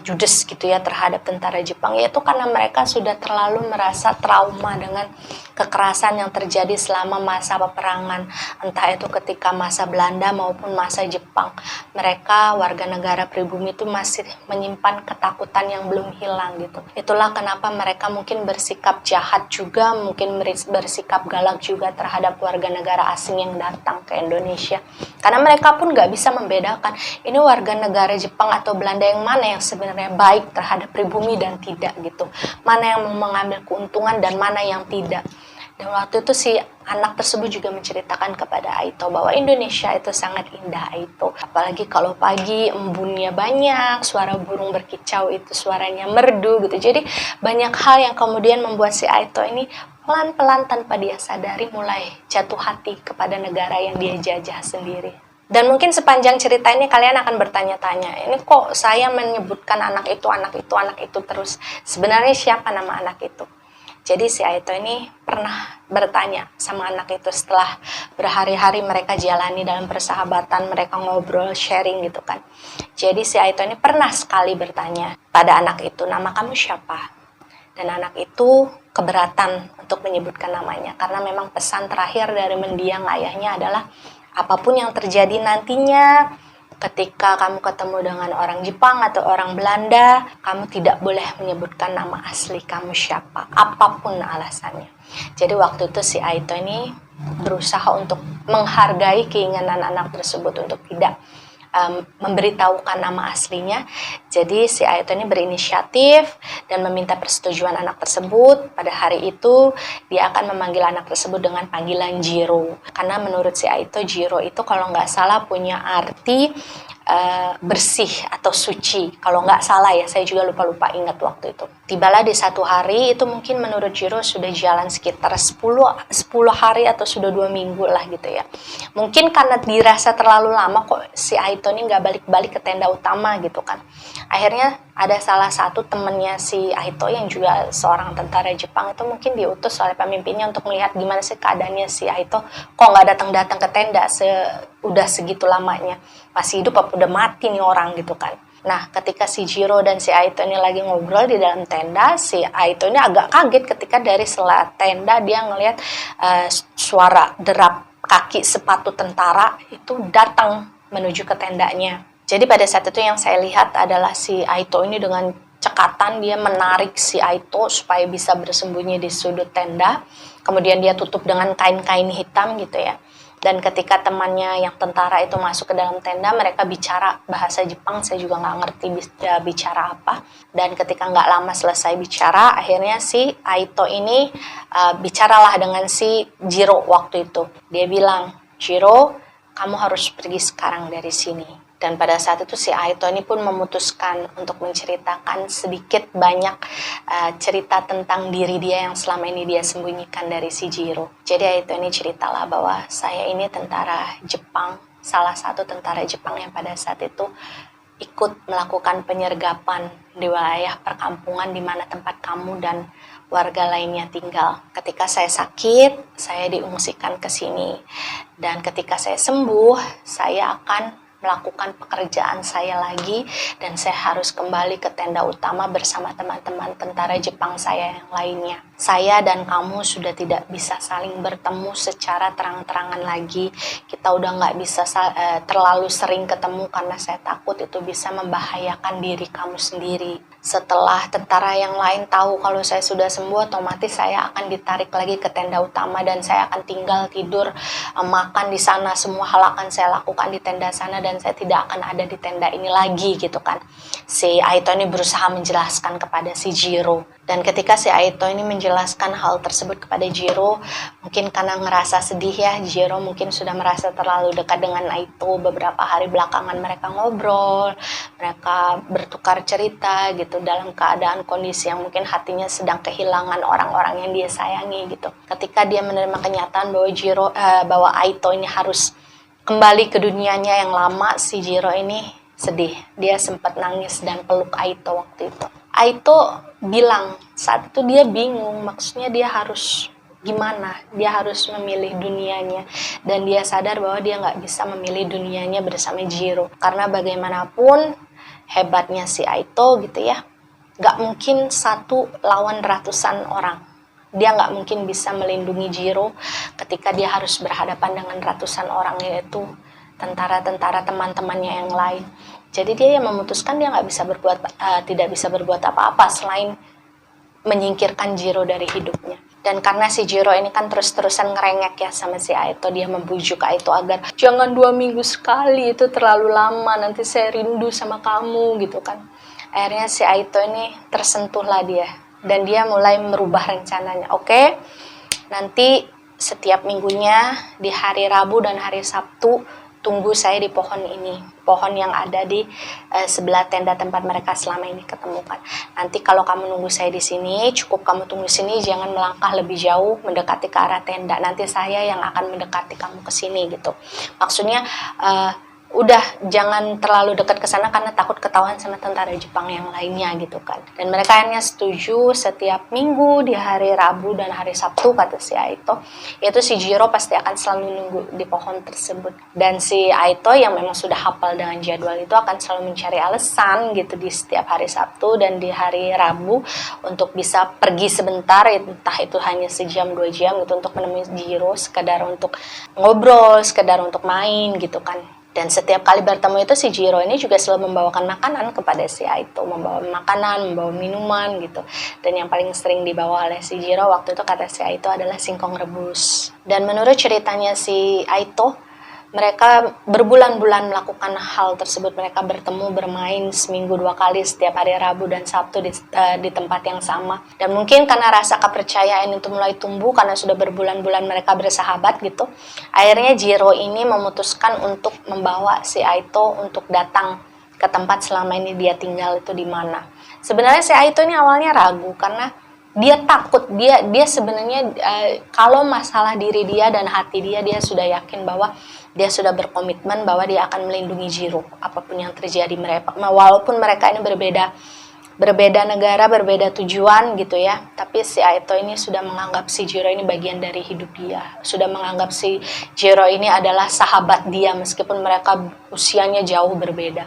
judes gitu ya terhadap tentara Jepang, ya itu karena mereka sudah terlalu merasa trauma dengan kekerasan yang terjadi selama masa peperangan. Entah itu ketika masa Belanda maupun masa Jepang. Mereka warga negara pribumi itu masih menyimpan ketakutan yang belum hilang gitu. Itulah kenapa mereka mungkin bersikap jahat juga, mungkin bersikap galak juga terhadap warga negara asing yang datang ke Indonesia. Karena mereka pun nggak bisa membedakan ini warga negara Jepang atau Belanda yang mana yang sebenarnya baik terhadap pribumi dan tidak gitu. Mana yang mau mengambil keuntungan dan mana yang tidak. Dan waktu itu si anak tersebut juga menceritakan kepada Aito bahwa Indonesia itu sangat indah Aito. Apalagi kalau pagi embunnya banyak, suara burung berkicau itu suaranya merdu gitu. Jadi banyak hal yang kemudian membuat si Aito ini pelan-pelan tanpa dia sadari mulai jatuh hati kepada negara yang dia jajah sendiri. Dan mungkin sepanjang cerita ini kalian akan bertanya-tanya, ini kok saya menyebutkan anak itu terus. Sebenarnya siapa nama anak itu? Jadi si Aito ini pernah bertanya sama anak itu setelah berhari-hari mereka jalani dalam persahabatan, mereka ngobrol, sharing gitu kan. Jadi si Aito ini pernah sekali bertanya pada anak itu, nama kamu siapa? Dan anak itu keberatan untuk menyebutkan namanya karena memang pesan terakhir dari mendiang ayahnya adalah apapun yang terjadi nantinya, ketika kamu ketemu dengan orang Jepang atau orang Belanda, kamu tidak boleh menyebutkan nama asli kamu siapa, apapun alasannya. Jadi waktu itu si Aito ini berusaha untuk menghargai keinginan anak tersebut untuk tidak memberitahukan nama aslinya. Jadi si Aito ini berinisiatif dan meminta persetujuan anak tersebut. Pada hari itu dia akan memanggil anak tersebut dengan panggilan Jiro. Karena menurut si Aito, Jiro itu kalau nggak salah punya arti bersih atau suci. Kalau nggak salah ya, saya juga lupa ingat waktu itu. Tibalah di satu hari, itu mungkin menurut Jiro sudah jalan sekitar 10 hari atau sudah 2 minggu lah gitu ya. Mungkin karena dirasa terlalu lama kok si Aito ini nggak balik-balik ke tenda utama gitu kan. Akhirnya ada salah satu temennya si Aito yang juga seorang tentara Jepang itu mungkin diutus oleh pemimpinnya untuk melihat gimana sih keadaannya si Aito, kok nggak datang-datang ke tenda udah segitu lamanya, masih hidup apa udah mati nih orang gitu kan. Nah, ketika si Jiro dan si Aito ini lagi ngobrol di dalam tenda, si Aito ini agak kaget ketika dari sela tenda dia ngelihat suara derap kaki sepatu tentara itu datang menuju ke tendanya. Jadi pada saat itu yang saya lihat adalah si Aito ini dengan cekatan dia menarik si Aito supaya bisa bersembunyi di sudut tenda. Kemudian dia tutup dengan kain-kain hitam gitu ya. Dan ketika temannya yang tentara itu masuk ke dalam tenda, mereka bicara bahasa Jepang, saya juga nggak ngerti bicara apa. Dan ketika nggak lama selesai bicara, akhirnya si Aito ini bicaralah dengan si Jiro waktu itu. Dia bilang, Jiro, kamu harus pergi sekarang dari sini. Dan pada saat itu si Aito ini pun memutuskan untuk menceritakan sedikit banyak cerita tentang diri dia yang selama ini dia sembunyikan dari si Jiro. Jadi Aito ini ceritalah bahwa saya ini tentara Jepang, salah satu tentara Jepang yang pada saat itu ikut melakukan penyergapan di wilayah perkampungan di mana tempat kamu dan warga lainnya tinggal. Ketika saya sakit, saya diungsikan ke sini. Dan ketika saya sembuh, saya akan melakukan pekerjaan saya lagi dan saya harus kembali ke tenda utama bersama teman-teman tentara Jepang saya yang lainnya. Saya dan kamu sudah tidak bisa saling bertemu secara terang-terangan lagi. Kita udah nggak bisa terlalu sering ketemu karena saya takut itu bisa membahayakan diri kamu sendiri. Setelah tentara yang lain tahu kalau saya sudah sembuh, otomatis saya akan ditarik lagi ke tenda utama dan saya akan tinggal tidur, makan di sana, semua hal akan saya lakukan di tenda sana dan saya tidak akan ada di tenda ini lagi gitu kan. Si Aito ini berusaha menjelaskan kepada si Jiro. Dan ketika si Aito ini menjelaskan hal tersebut kepada Jiro, mungkin karena ngerasa sedih ya, Jiro mungkin sudah merasa terlalu dekat dengan Aito. Beberapa hari belakangan mereka ngobrol, mereka bertukar cerita gitu dalam keadaan kondisi yang mungkin hatinya sedang kehilangan orang-orang yang dia sayangi gitu. Ketika dia menerima kenyataan bahwa Aito ini harus kembali ke dunianya yang lama, si Jiro ini sedih. Dia sempat nangis dan peluk Aito waktu itu. Aito bilang saat itu dia bingung, maksudnya dia harus gimana, dia harus memilih dunianya dan dia sadar bahwa dia nggak bisa memilih dunianya bersama Jiro karena bagaimanapun hebatnya si Aito gitu ya, nggak mungkin satu lawan ratusan orang. Dia nggak mungkin bisa melindungi Jiro ketika dia harus berhadapan dengan ratusan orang, yaitu tentara-tentara teman-temannya yang lain. Jadi dia yang memutuskan dia tidak bisa berbuat apa-apa selain menyingkirkan Jiro dari hidupnya. Dan karena si Jiro ini kan terus-terusan ngerengek ya sama si Aito, dia membujuk Aito agar jangan 2 minggu sekali, itu terlalu lama, nanti saya rindu sama kamu gitu kan. Akhirnya si Aito ini tersentuhlah dia dan dia mulai merubah rencananya. Oke, nanti setiap minggunya di hari Rabu dan hari Sabtu tunggu saya di pohon ini, pohon yang ada di sebelah tenda tempat mereka selama ini ketemukan. Nanti kalau kamu nunggu saya di sini, cukup kamu tunggu sini, jangan melangkah lebih jauh mendekati ke arah tenda. Nanti saya yang akan mendekati kamu ke sini gitu. Maksudnya udah jangan terlalu dekat ke sana karena takut ketahuan sama tentara Jepang yang lainnya gitu kan. Dan mereka akhirnya setuju setiap minggu di hari Rabu dan hari Sabtu, kata si Aito, itu si Jiro pasti akan selalu nunggu di pohon tersebut. Dan si Aito yang memang sudah hafal dengan jadwal itu akan selalu mencari alasan gitu di setiap hari Sabtu dan di hari Rabu untuk bisa pergi sebentar, entah itu hanya sejam 2 jam gitu untuk menemui Jiro, sekedar untuk ngobrol, sekedar untuk main gitu kan. Dan setiap kali bertemu itu si Jiro ini juga selalu membawakan makanan kepada si Aito, membawa makanan, membawa minuman gitu. Dan yang paling sering dibawa oleh si Jiro waktu itu kata si Aito adalah singkong rebus. Dan menurut ceritanya si Aito, Mereka berbulan-bulan melakukan hal tersebut. Mereka bertemu, bermain seminggu 2 kali setiap hari Rabu dan Sabtu di tempat yang sama. Dan mungkin karena rasa kepercayaan itu mulai tumbuh karena sudah berbulan-bulan mereka bersahabat gitu. Akhirnya Jiro ini memutuskan untuk membawa si Aito untuk datang ke tempat selama ini dia tinggal itu di mana. Sebenarnya si Aito ini awalnya ragu karena dia takut, dia sebenarnya kalau masalah diri dia dan hati dia sudah yakin bahwa dia sudah berkomitmen bahwa dia akan melindungi Jiro apapun yang terjadi mereka, walaupun mereka ini berbeda negara, berbeda tujuan gitu ya, tapi si Aito ini sudah menganggap si Jiro ini bagian dari hidup dia, sudah menganggap si Jiro ini adalah sahabat dia meskipun mereka usianya jauh berbeda.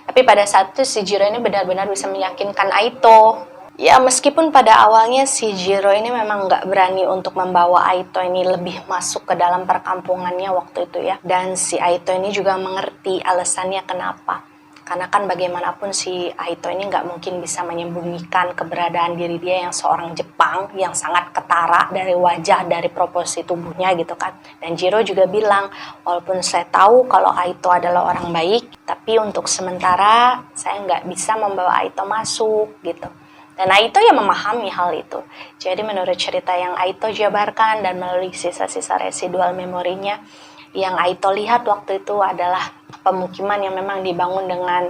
Tapi pada saat itu si Jiro ini benar-benar bisa meyakinkan Aito. Ya, meskipun pada awalnya si Jiro ini memang nggak berani untuk membawa Aito ini lebih masuk ke dalam perkampungannya waktu itu ya. Dan si Aito ini juga mengerti alasannya kenapa. Karena kan bagaimanapun si Aito ini nggak mungkin bisa menyembunyikan keberadaan diri dia yang seorang Jepang yang sangat ketara dari wajah, dari proporsi tubuhnya gitu kan. Dan Jiro juga bilang, walaupun saya tahu kalau Aito adalah orang baik, tapi untuk sementara saya nggak bisa membawa Aito masuk gitu. Dan Aito ya memahami hal itu. Jadi menurut cerita yang Aito jabarkan dan melalui sisa-sisa residual memorinya, yang Aito lihat waktu itu adalah pemukiman yang memang dibangun dengan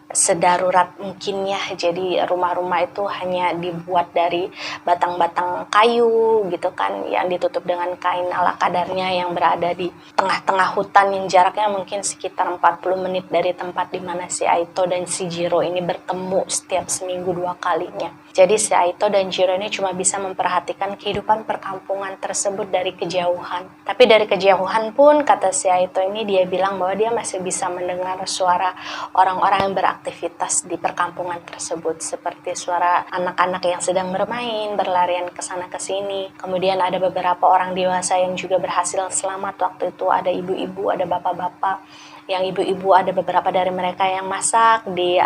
sedarurat mungkinnya. Jadi rumah-rumah itu hanya dibuat dari batang-batang kayu gitu kan, yang ditutup dengan kain ala kadarnya, yang berada di tengah-tengah hutan yang jaraknya mungkin sekitar 40 menit dari tempat di mana si Aito dan si Jiro ini bertemu setiap seminggu 2 kalinya. Jadi si Aito dan Jiro ini cuma bisa memperhatikan kehidupan perkampungan tersebut dari kejauhan. Tapi dari kejauhan pun, kata si Aito ini, dia bilang bahwa dia masih bisa mendengar suara orang-orang yang beraktivitas di perkampungan tersebut, seperti suara anak-anak yang sedang bermain, berlarian ke sana ke sini. Kemudian ada beberapa orang dewasa yang juga berhasil selamat waktu itu, ada ibu-ibu, ada bapak-bapak. Yang ibu-ibu ada beberapa dari mereka yang masak di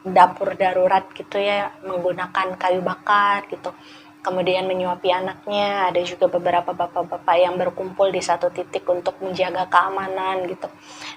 dapur darurat gitu ya, menggunakan kayu bakar gitu. Kemudian menyuapi anaknya, ada juga beberapa bapak-bapak yang berkumpul di satu titik untuk menjaga keamanan gitu.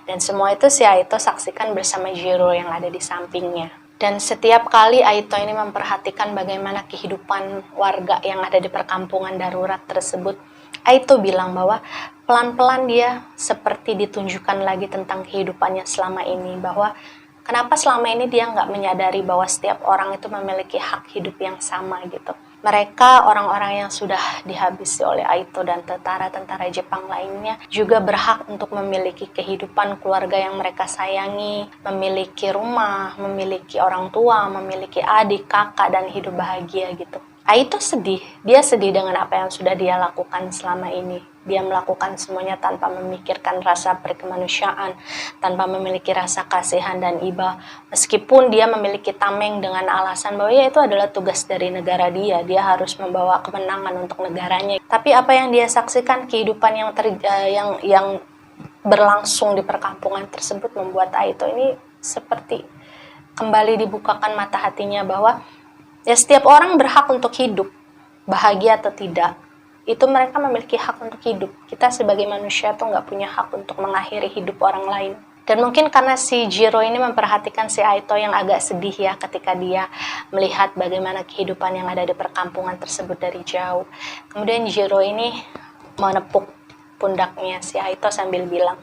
Dan semua itu si Aito saksikan bersama Jiro yang ada di sampingnya. Dan setiap kali Aito ini memperhatikan bagaimana kehidupan warga yang ada di perkampungan darurat tersebut, Aito bilang bahwa pelan-pelan dia seperti ditunjukkan lagi tentang kehidupannya selama ini, bahwa kenapa selama ini dia nggak menyadari bahwa setiap orang itu memiliki hak hidup yang sama gitu. Mereka, orang-orang yang sudah dihabisi oleh Aito dan tentara-tentara Jepang lainnya, juga berhak untuk memiliki kehidupan keluarga yang mereka sayangi, memiliki rumah, memiliki orang tua, memiliki adik, kakak, dan hidup bahagia gitu. Aito sedih, dia sedih dengan apa yang sudah dia lakukan selama ini. Dia melakukan semuanya tanpa memikirkan rasa perkemanusiaan, tanpa memiliki rasa kasihan dan iba. Meskipun dia memiliki tameng dengan alasan bahwa ya itu adalah tugas dari negara dia harus membawa kemenangan untuk negaranya. Tapi apa yang dia saksikan, kehidupan yang berlangsung di perkampungan tersebut membuat Aito ini seperti kembali dibukakan mata hatinya bahwa ya setiap orang berhak untuk hidup, bahagia atau tidak. Itu mereka memiliki hak untuk hidup. Kita sebagai manusia tuh nggak punya hak untuk mengakhiri hidup orang lain. Dan mungkin karena si Jiro ini memperhatikan si Aito yang agak sedih ya ketika dia melihat bagaimana kehidupan yang ada di perkampungan tersebut dari jauh. Kemudian Jiro ini menepuk pundaknya si Aito sambil bilang,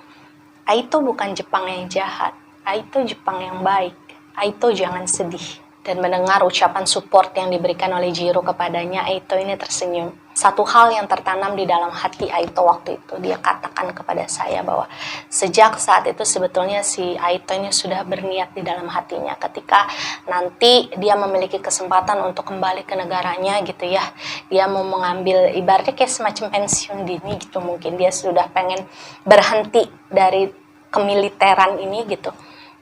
Aito bukan Jepang yang jahat, Aito Jepang yang baik, Aito jangan sedih. Dan mendengar ucapan support yang diberikan oleh Jiro kepadanya, Aito ini tersenyum. Satu hal yang tertanam di dalam hati Aito waktu itu, dia katakan kepada saya bahwa sejak saat itu sebetulnya si Aito ini sudah berniat di dalam hatinya ketika nanti dia memiliki kesempatan untuk kembali ke negaranya gitu ya. Dia mau mengambil ibaratnya kayak semacam pensiun dini gitu, mungkin dia sudah pengen berhenti dari kemiliteran ini gitu.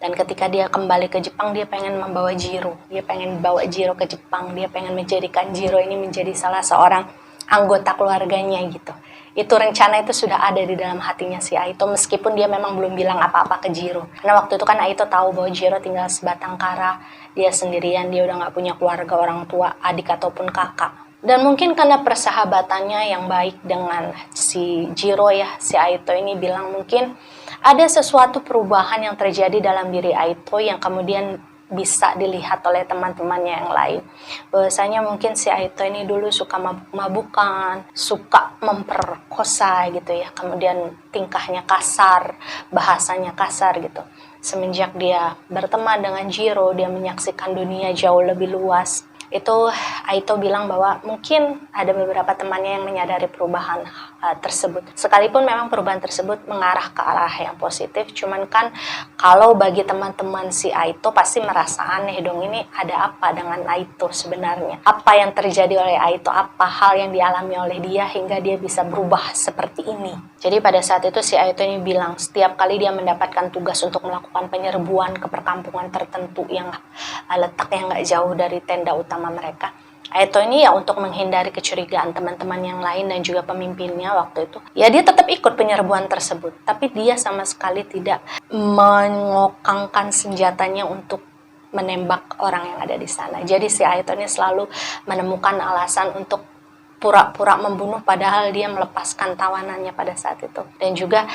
Dan ketika dia kembali ke Jepang, dia pengen membawa Jiro. Dia pengen bawa Jiro ke Jepang. Dia pengen menjadikan Jiro ini menjadi salah seorang anggota keluarganya gitu. Itu rencana itu sudah ada di dalam hatinya si Aito, meskipun dia memang belum bilang apa-apa ke Jiro. Karena waktu itu kan Aito tahu bahwa Jiro tinggal sebatang kara. Dia sendirian, dia udah gak punya keluarga, orang tua, adik ataupun kakak. Dan mungkin karena persahabatannya yang baik dengan si Jiro ya, si Aito ini bilang mungkin Ada sesuatu perubahan yang terjadi dalam diri Aito yang kemudian bisa dilihat oleh teman-temannya yang lain. Bahwasanya mungkin si Aito ini dulu suka mabuk-mabukan, suka memperkosa gitu ya. Kemudian tingkahnya kasar, bahasanya kasar gitu. Semenjak dia berteman dengan Jiro, dia menyaksikan dunia jauh lebih luas. Itu Aito bilang bahwa mungkin ada beberapa temannya yang menyadari perubahan tersebut. Sekalipun memang perubahan tersebut mengarah ke arah yang positif, cuman kan kalau bagi teman-teman si Aito pasti merasa aneh dong, ini ada apa dengan Aito sebenarnya? Apa yang terjadi oleh Aito? Apa hal yang dialami oleh dia hingga dia bisa berubah seperti ini? Jadi pada saat itu si Aito ini bilang setiap kali dia mendapatkan tugas untuk melakukan penyerbuan ke perkampungan tertentu yang letaknya nggak jauh dari tenda utama mereka, Aito ini ya untuk menghindari kecurigaan teman-teman yang lain dan juga pemimpinnya waktu itu, ya dia tetap ikut penyerbuan tersebut, tapi dia sama sekali tidak mengokangkan senjatanya untuk menembak orang yang ada di sana. Jadi si Aito ini selalu menemukan alasan untuk pura-pura membunuh padahal dia melepaskan tawanannya pada saat itu. Dan juga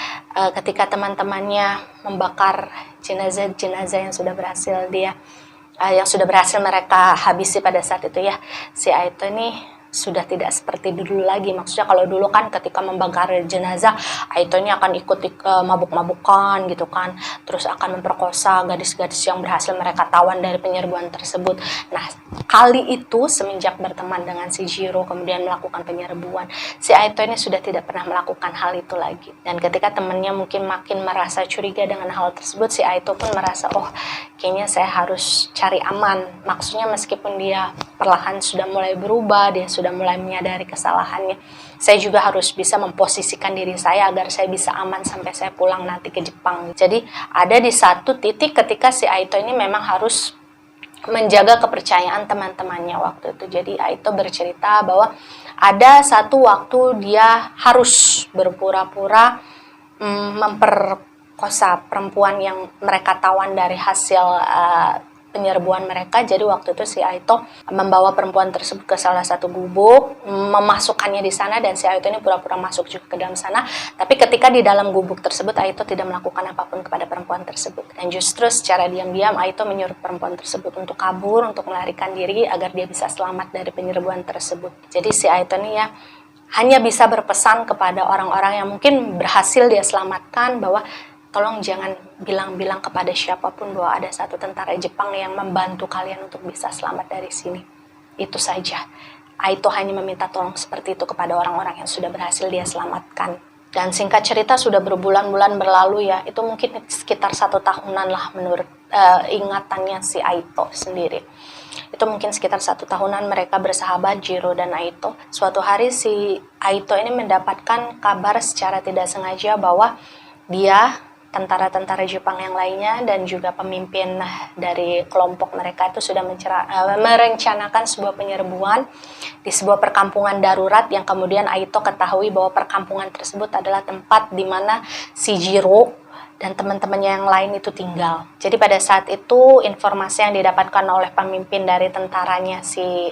ketika teman-temannya membakar jenazah-jenazah yang sudah berhasil mereka habisi pada saat itu ya, si Aito ini sudah tidak seperti dulu lagi. Maksudnya kalau dulu kan ketika membakar jenazah, Aito ini akan ikut mabuk-mabukan gitu kan, terus akan memperkosa gadis-gadis yang berhasil mereka tawan dari penyerbuan tersebut. Nah, kali itu semenjak berteman dengan si Jiro kemudian melakukan penyerbuan, si Aito ini sudah tidak pernah melakukan hal itu lagi. Dan ketika temannya mungkin makin merasa curiga dengan hal tersebut, si Aito pun merasa, oh kayaknya saya harus cari aman. Maksudnya meskipun dia perlahan sudah mulai berubah, dia sudah mulai menyadari kesalahannya, saya juga harus bisa memposisikan diri saya agar saya bisa aman sampai saya pulang nanti ke Jepang. Jadi ada di satu titik ketika si Aito ini memang harus menjaga kepercayaan teman-temannya waktu itu. Jadi Aito bercerita bahwa ada satu waktu dia harus berpura-pura memperkosa perempuan yang mereka tawan dari hasil penyerbuan mereka. Jadi waktu itu si Aito membawa perempuan tersebut ke salah satu gubuk, memasukkannya di sana, dan si Aito ini pura-pura masuk juga ke dalam sana. Tapi ketika di dalam gubuk tersebut, Aito tidak melakukan apapun kepada perempuan tersebut. Dan justru secara diam-diam Aito menyuruh perempuan tersebut untuk kabur, untuk melarikan diri agar dia bisa selamat dari penyerbuan tersebut. Jadi si Aito ini ya hanya bisa berpesan kepada orang-orang yang mungkin berhasil dia selamatkan bahwa tolong jangan bilang-bilang kepada siapapun bahwa ada satu tentara Jepang yang membantu kalian untuk bisa selamat dari sini. Itu saja. Aito hanya meminta tolong seperti itu kepada orang-orang yang sudah berhasil dia selamatkan. Dan singkat cerita sudah berbulan-bulan berlalu ya, itu mungkin sekitar 1 tahunan lah menurut ingatannya si Aito sendiri. Itu mungkin sekitar 1 tahunan mereka bersahabat, Jiro dan Aito. Suatu hari si Aito ini mendapatkan kabar secara tidak sengaja bahwa dia, tentara-tentara Jepang yang lainnya, dan juga pemimpin dari kelompok mereka itu sudah merencanakan sebuah penyerbuan di sebuah perkampungan darurat yang kemudian Aito ketahui bahwa perkampungan tersebut adalah tempat di mana si Jiro dan teman-temannya yang lain itu tinggal. Jadi pada saat itu informasi yang didapatkan oleh pemimpin dari tentaranya si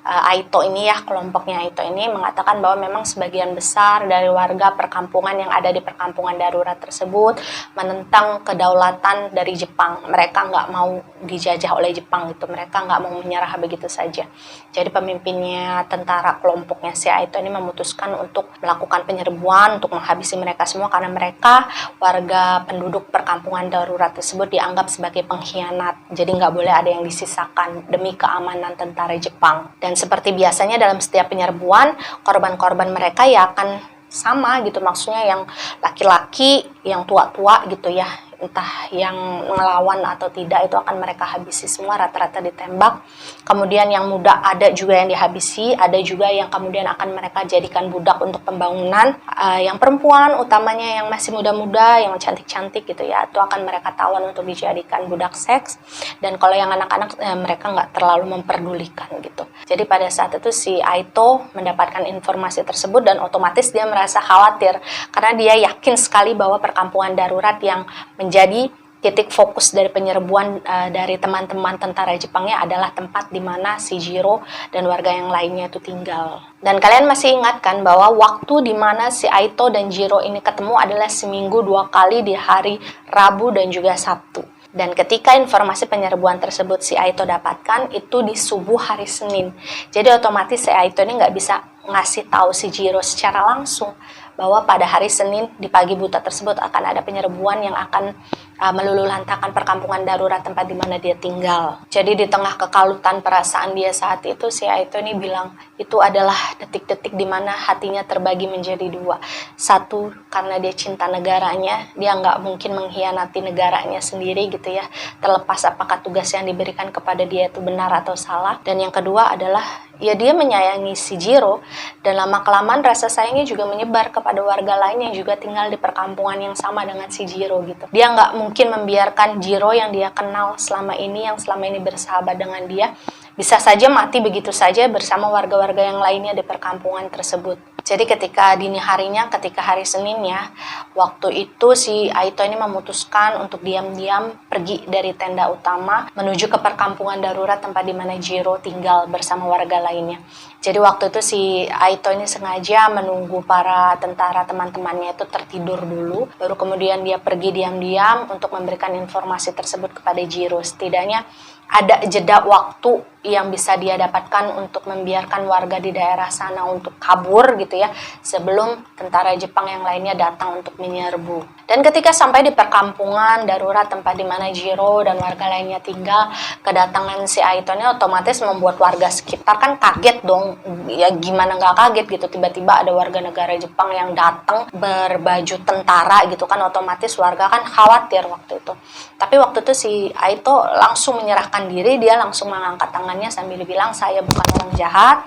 Aito ini ya, kelompoknya Aito ini mengatakan bahwa memang sebagian besar dari warga perkampungan yang ada di perkampungan darurat tersebut menentang kedaulatan dari Jepang. Mereka nggak mau dijajah oleh Jepang gitu, mereka nggak mau menyerah begitu saja. Jadi pemimpinnya tentara kelompoknya si Aito ini memutuskan untuk melakukan penyerbuan untuk menghabisi mereka semua karena mereka warga penduduk perkampungan darurat tersebut dianggap sebagai pengkhianat. Jadi nggak boleh ada yang disisakan demi keamanan tentara Jepang. Dan seperti biasanya dalam setiap penyerbuan, korban-korban mereka ya akan sama gitu. Maksudnya yang laki-laki, yang tua-tua gitu ya, entah yang melawan atau tidak, itu akan mereka habisi semua, rata-rata ditembak. Kemudian yang muda ada juga yang dihabisi, ada juga yang kemudian akan mereka jadikan budak untuk pembangunan. Yang perempuan utamanya yang masih muda-muda, yang cantik-cantik gitu ya, itu akan mereka tawan untuk dijadikan budak seks. Dan kalau yang anak-anak mereka nggak terlalu memperdulikan gitu. Jadi pada saat itu si Aito mendapatkan informasi tersebut dan otomatis dia merasa khawatir karena dia yakin sekali bahwa perkampungan darurat yang menjadi titik fokus dari penyerbuan dari teman-teman tentara Jepangnya adalah tempat di mana si Jiro dan warga yang lainnya itu tinggal. Dan kalian masih ingat kan bahwa waktu di mana si Aito dan Jiro ini ketemu adalah seminggu 2 kali di hari Rabu dan juga Sabtu. Dan ketika informasi penyerbuan tersebut si Aito dapatkan itu di subuh hari Senin. Jadi otomatis si Aito ini nggak bisa ngasih tahu si Jiro secara langsung bahwa pada hari Senin di pagi buta tersebut akan ada penyerbuan yang akan meluluhlantakkan perkampungan darurat tempat di mana dia tinggal. Jadi di tengah kekalutan perasaan dia saat itu, si Aito ini bilang itu adalah detik-detik di mana hatinya terbagi menjadi 2. Satu, karena dia cinta negaranya, dia nggak mungkin mengkhianati negaranya sendiri gitu ya, terlepas apakah tugas yang diberikan kepada dia itu benar atau salah. Dan yang kedua adalah ya dia menyayangi si Jiro, dan lama-kelamaan rasa sayangnya juga menyebar kepada warga lain yang juga tinggal di perkampungan yang sama dengan si Jiro gitu. Dia nggak mungkin membiarkan Jiro yang dia kenal selama ini, yang selama ini bersahabat dengan dia, bisa saja mati begitu saja bersama warga-warga yang lainnya di perkampungan tersebut. Jadi ketika dini harinya, ketika hari Seninnya, waktu itu si Aito ini memutuskan untuk diam-diam pergi dari tenda utama menuju ke perkampungan darurat tempat di mana Jiro tinggal bersama warga lainnya. Jadi waktu itu si Aito ini sengaja menunggu para tentara teman-temannya itu tertidur dulu, baru kemudian dia pergi diam-diam untuk memberikan informasi tersebut kepada Jiro. Setidaknya ada jeda waktu yang bisa dia dapatkan untuk membiarkan warga di daerah sana untuk kabur gitu ya, sebelum tentara Jepang yang lainnya datang untuk menyerbu. Dan ketika sampai di perkampungan darurat tempat di mana Jiro dan warga lainnya tinggal, kedatangan si Aito ini otomatis membuat warga sekitar kan kaget dong. Ya gimana nggak kaget gitu, tiba-tiba ada warga negara Jepang yang datang berbaju tentara gitu kan, otomatis warga kan khawatir waktu itu. Tapi waktu itu si Aito langsung menyerahkan diri, dia langsung mengangkat tangannya sambil bilang, saya bukan orang jahat,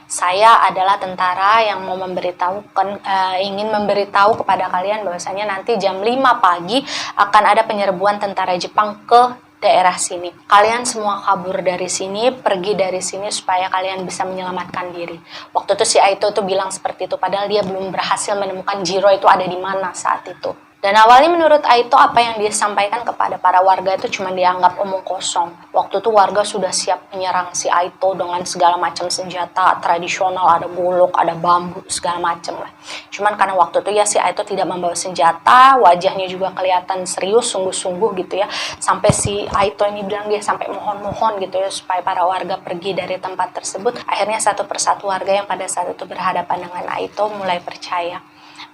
saya adalah tentara yang mau ingin memberitahu kepada kalian bahwasanya nanti jam 5 pagi akan ada penyerbuan tentara Jepang ke daerah sini. Kalian semua kabur dari sini, pergi dari sini supaya kalian bisa menyelamatkan diri. Waktu itu si Aito tuh bilang seperti itu, padahal dia belum berhasil menemukan Jiro itu ada di mana saat itu. Dan awalnya menurut Aito apa yang dia sampaikan kepada para warga itu cuma dianggap omong kosong. Waktu itu warga sudah siap menyerang si Aito dengan segala macam senjata tradisional, ada golok, ada bambu, segala macam lah. Cuman karena waktu itu ya si Aito tidak membawa senjata, wajahnya juga kelihatan serius, sungguh-sungguh gitu ya. Sampai si Aito ini bilang dia sampai mohon-mohon gitu ya supaya para warga pergi dari tempat tersebut. Akhirnya satu persatu warga yang pada saat itu berhadapan dengan Aito mulai percaya.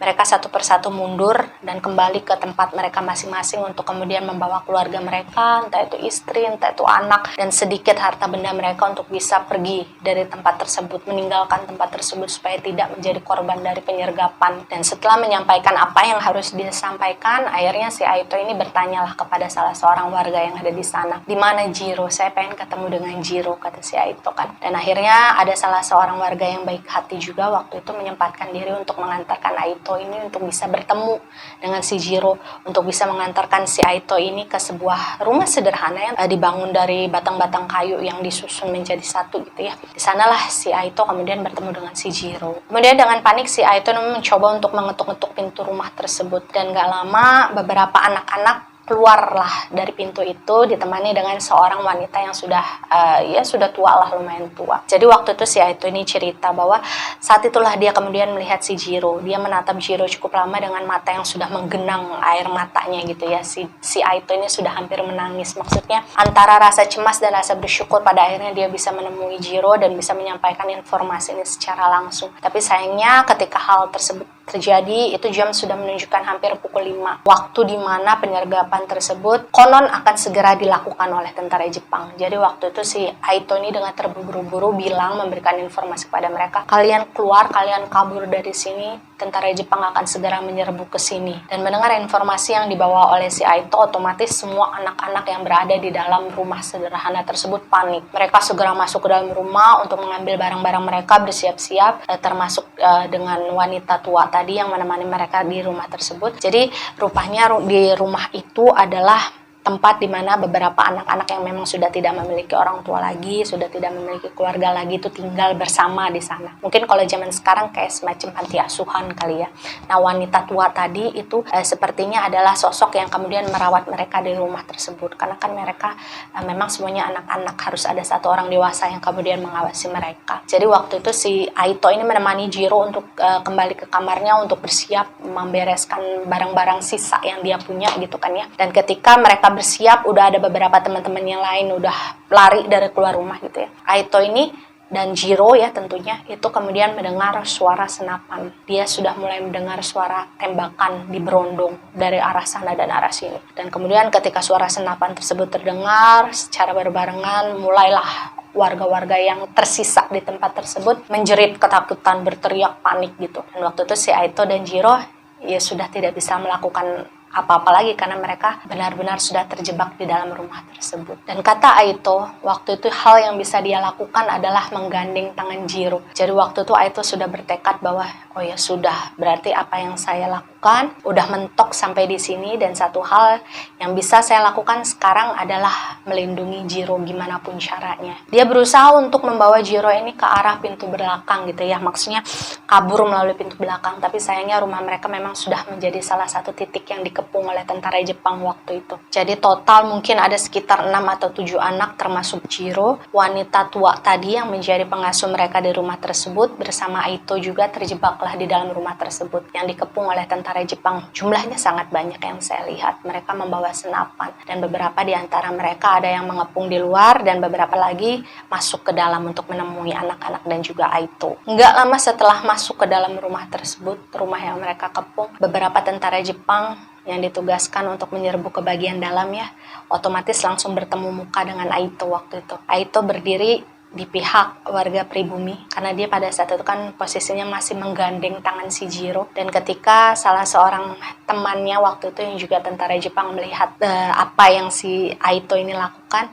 Mereka satu persatu mundur dan kembali ke tempat mereka masing-masing untuk kemudian membawa keluarga mereka, entah itu istri, entah itu anak, dan sedikit harta benda mereka untuk bisa pergi dari tempat tersebut, meninggalkan tempat tersebut supaya tidak menjadi korban dari penyergapan. Dan setelah menyampaikan apa yang harus disampaikan, akhirnya si Aito ini bertanyalah kepada salah seorang warga yang ada di sana, di mana Jiro? Saya pengen ketemu dengan Jiro, kata si Aito kan. Dan akhirnya ada salah seorang warga yang baik hati juga waktu itu menyempatkan diri untuk mengantarkan Aito ini untuk bisa bertemu dengan si Jiro, untuk bisa mengantarkan si Aito ini ke sebuah rumah sederhana yang dibangun dari batang-batang kayu yang disusun menjadi satu gitu ya. Di sanalah si Aito kemudian bertemu dengan si Jiro. Kemudian dengan panik si Aito mencoba untuk mengetuk-ngetuk pintu rumah tersebut, dan gak lama beberapa anak-anak keluarlah dari pintu itu ditemani dengan seorang wanita yang sudah tua lah, lumayan tua. Jadi waktu itu si Aito ini cerita bahwa saat itulah dia kemudian melihat si Jiro. Dia menatap Jiro cukup lama dengan mata yang sudah menggenang air matanya gitu ya. Si Aito ini sudah hampir menangis. Maksudnya antara rasa cemas dan rasa bersyukur pada akhirnya dia bisa menemui Jiro dan bisa menyampaikan informasi ini secara langsung. Tapi sayangnya ketika hal tersebut terjadi, itu jam sudah menunjukkan hampir pukul 5. Waktu di mana penyergapan tersebut konon akan segera dilakukan oleh tentara Jepang. Jadi waktu itu si Aito ini dengan terburu-buru bilang, memberikan informasi kepada mereka, kalian keluar, kalian kabur dari sini, tentara Jepang akan segera menyerbu ke sini. Dan mendengar informasi yang dibawa oleh si Aito, otomatis semua anak-anak yang berada di dalam rumah sederhana tersebut panik. Mereka segera masuk ke dalam rumah untuk mengambil barang-barang mereka, bersiap-siap, termasuk dengan wanita tua tadi yang menemani mereka di rumah tersebut. Jadi rupanya di rumah itu adalah tempat di mana beberapa anak-anak yang memang sudah tidak memiliki orang tua lagi, sudah tidak memiliki keluarga lagi itu tinggal bersama di sana. Mungkin kalau zaman sekarang kayak semacam panti asuhan kali ya. Nah, wanita tua tadi itu sepertinya adalah sosok yang kemudian merawat mereka di rumah tersebut. Karena kan mereka memang semuanya anak-anak, harus ada satu orang dewasa yang kemudian mengawasi mereka. Jadi waktu itu si Aito ini menemani Jiro untuk kembali ke kamarnya untuk bersiap membereskan barang-barang sisa yang dia punya gitu kan ya. Dan ketika mereka bersiap, udah ada beberapa teman-teman yang lain udah lari dari keluar rumah gitu ya. Aito ini dan Jiro ya tentunya itu kemudian mendengar suara senapan. Dia sudah mulai mendengar suara tembakan di berondong dari arah sana dan arah sini. Dan kemudian ketika suara senapan tersebut terdengar secara berbarengan, mulailah warga-warga yang tersisa di tempat tersebut menjerit ketakutan, berteriak panik gitu. Dan waktu itu si Aito dan Jiro ya sudah tidak bisa melakukan apa-apa lagi karena mereka benar-benar sudah terjebak di dalam rumah tersebut. Dan kata Aito, waktu itu hal yang bisa dia lakukan adalah menggandeng tangan Jiro. Jadi waktu itu Aito sudah bertekad bahwa oh ya sudah, berarti apa yang saya lakukan udah mentok sampai di sini, dan satu hal yang bisa saya lakukan sekarang adalah melindungi Jiro gimana pun caranya. Dia berusaha untuk membawa Jiro ini ke arah pintu belakang gitu ya, maksudnya kabur melalui pintu belakang, tapi sayangnya rumah mereka memang sudah menjadi salah satu titik yang dikepung oleh tentara Jepang waktu itu. Jadi total mungkin ada sekitar 6 atau 7 anak termasuk Jiro. Wanita tua tadi yang menjadi pengasuh mereka di rumah tersebut bersama Aito juga terjebaklah di dalam rumah tersebut yang dikepung oleh tentara Jepang. Jumlahnya sangat banyak yang saya lihat. Mereka membawa senapan dan beberapa di antara mereka ada yang mengepung di luar dan beberapa lagi masuk ke dalam untuk menemui anak-anak dan juga Aito. Nggak lama setelah masuk ke dalam rumah tersebut, rumah yang mereka kepung, beberapa tentara Jepang yang ditugaskan untuk menyerbu ke bagian dalam ya, otomatis langsung bertemu muka dengan Aito waktu itu. Aito berdiri di pihak warga pribumi karena dia pada saat itu kan posisinya masih menggandeng tangan si Jiro. Dan ketika salah seorang temannya waktu itu yang juga tentara Jepang melihat apa yang si Aito ini lakukan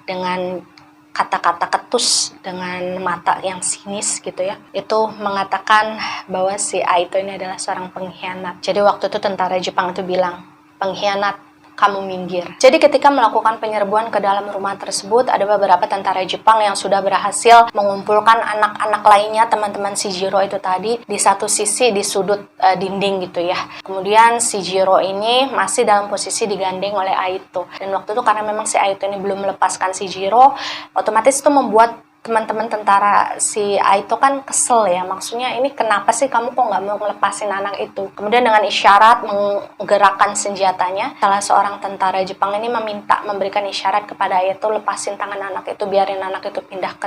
dengan kata-kata ketus dengan mata yang sinis gitu ya, itu mengatakan bahwa si Aito ini adalah seorang pengkhianat. Jadi waktu itu tentara Jepang itu bilang, pengkhianat, kamu minggir. Jadi ketika melakukan penyerbuan ke dalam rumah tersebut, ada beberapa tentara Jepang yang sudah berhasil mengumpulkan anak-anak lainnya, teman-teman si Jiro itu tadi, di satu sisi di sudut dinding gitu ya. Kemudian si Jiro ini masih dalam posisi digandeng oleh Aito. Dan waktu itu karena memang si Aito ini belum melepaskan si Jiro, otomatis itu membuat teman-teman tentara si Aito kan kesel ya, maksudnya ini kenapa sih kamu kok nggak mau ngelepasin anak itu. Kemudian dengan isyarat menggerakkan senjatanya, salah seorang tentara Jepang ini memberikan isyarat kepada Aito, lepasin tangan anak itu, biarin anak itu pindah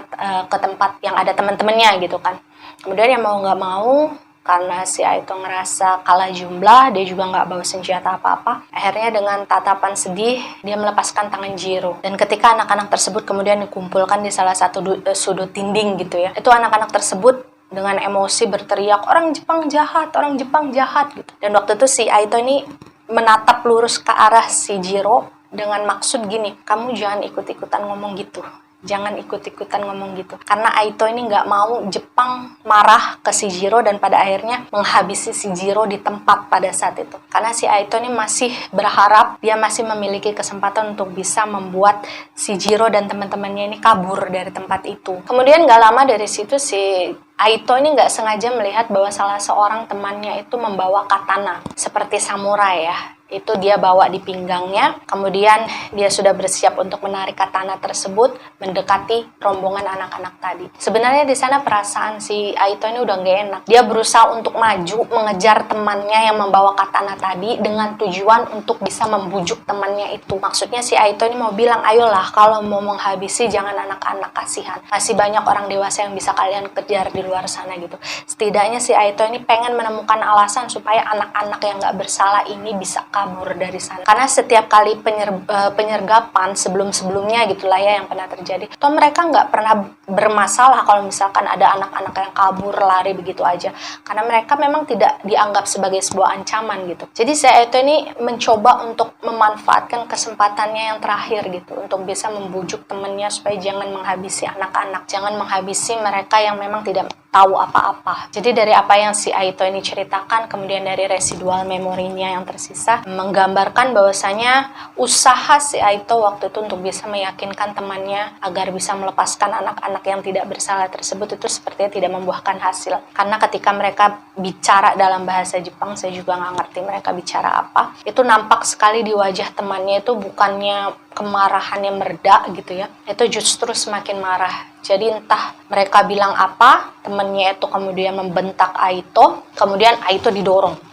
ke tempat yang ada teman-temannya gitu kan. Kemudian yang mau nggak mau, karena si Aito ngerasa kalah jumlah, dia juga nggak bawa senjata apa-apa. Akhirnya dengan tatapan sedih, dia melepaskan tangan Jiro. Dan ketika anak-anak tersebut kemudian dikumpulkan di salah satu sudut dinding gitu ya, itu anak-anak tersebut dengan emosi berteriak, orang Jepang jahat, orang Jepang jahat gitu. Dan waktu itu si Aito ini menatap lurus ke arah si Jiro dengan maksud gini, kamu jangan ikut-ikutan ngomong gitu. Jangan ikut-ikutan ngomong gitu. Karena Aito ini nggak mau Jepang marah ke si Jiro dan pada akhirnya menghabisi si Jiro di tempat pada saat itu. Karena si Aito ini masih berharap dia masih memiliki kesempatan untuk bisa membuat si Jiro dan teman-temannya ini kabur dari tempat itu. Kemudian nggak lama dari situ si Aito ini nggak sengaja melihat bahwa salah seorang temannya itu membawa katana seperti samurai ya. Itu dia bawa di pinggangnya, kemudian dia sudah bersiap untuk menarik katana tersebut mendekati rombongan anak-anak tadi. Sebenarnya di sana perasaan si Aito ini udah gak enak. Dia berusaha untuk maju mengejar temannya yang membawa katana tadi dengan tujuan untuk bisa membujuk temannya itu. Maksudnya si Aito ini mau bilang, ayolah kalau mau menghabisi jangan anak-anak, kasihan. Masih banyak orang dewasa yang bisa kalian kejar di luar sana gitu. Setidaknya si Aito ini pengen menemukan alasan supaya anak-anak yang gak bersalah ini bisa kabur dari sana. Karena setiap kali penyergapan sebelum-sebelumnya gitulah ya yang pernah terjadi, toh mereka nggak pernah bermasalah kalau misalkan ada anak-anak yang kabur lari begitu aja, karena mereka memang tidak dianggap sebagai sebuah ancaman gitu. Jadi saya itu ini mencoba untuk memanfaatkan kesempatannya yang terakhir gitu untuk bisa membujuk temennya supaya jangan menghabisi anak-anak, jangan menghabisi mereka yang memang tidak tahu apa-apa. Jadi dari apa yang si Aito ini ceritakan, kemudian dari residual memorinya yang tersisa, menggambarkan bahwasanya usaha si Aito waktu itu untuk bisa meyakinkan temannya agar bisa melepaskan anak-anak yang tidak bersalah tersebut itu sepertinya tidak membuahkan hasil. Karena ketika mereka bicara dalam bahasa Jepang, saya juga nggak ngerti mereka bicara apa, itu nampak sekali di wajah temannya itu bukannya kemarahan yang mereda gitu ya, itu justru semakin marah. Jadi entah mereka bilang apa, temannya itu kemudian membentak Aito, kemudian Aito didorong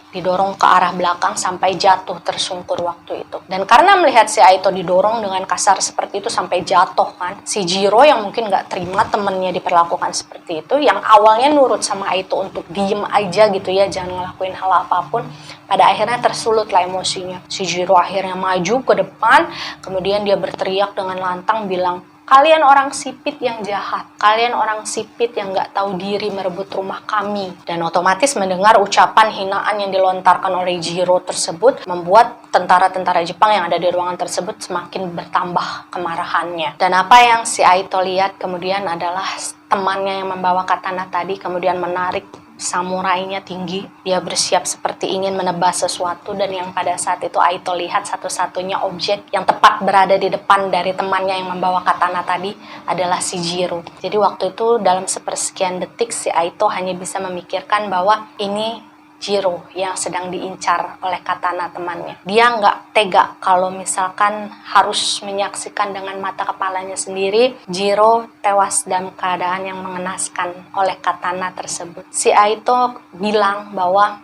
ke arah belakang sampai jatuh tersungkur waktu itu. Dan karena melihat si Aito didorong dengan kasar seperti itu sampai jatuh kan, si Jiro yang mungkin nggak terima temennya diperlakukan seperti itu, yang awalnya nurut sama Aito untuk diem aja gitu ya, jangan ngelakuin hal apapun, pada akhirnya tersulut lah emosinya. Si Jiro akhirnya maju ke depan, kemudian dia berteriak dengan lantang bilang, "Kalian orang sipit yang jahat, kalian orang sipit yang gak tahu diri merebut rumah kami." Dan otomatis mendengar ucapan hinaan yang dilontarkan oleh Jiro tersebut membuat tentara-tentara Jepang yang ada di ruangan tersebut semakin bertambah kemarahannya. Dan apa yang si Aito lihat kemudian adalah temannya yang membawa katana tadi kemudian menarik samurainya tinggi. Dia bersiap seperti ingin menebas sesuatu, dan yang pada saat itu Aito lihat satu-satunya objek yang tepat berada di depan dari temannya yang membawa katana tadi adalah si Jiro. Jadi waktu itu dalam sepersekian detik si Aito hanya bisa memikirkan bahwa ini Jiro yang sedang diincar oleh katana temannya. Dia nggak tega kalau misalkan harus menyaksikan dengan mata kepalanya sendiri Jiro tewas dalam keadaan yang mengenaskan oleh katana tersebut. Si Aito bilang bahwa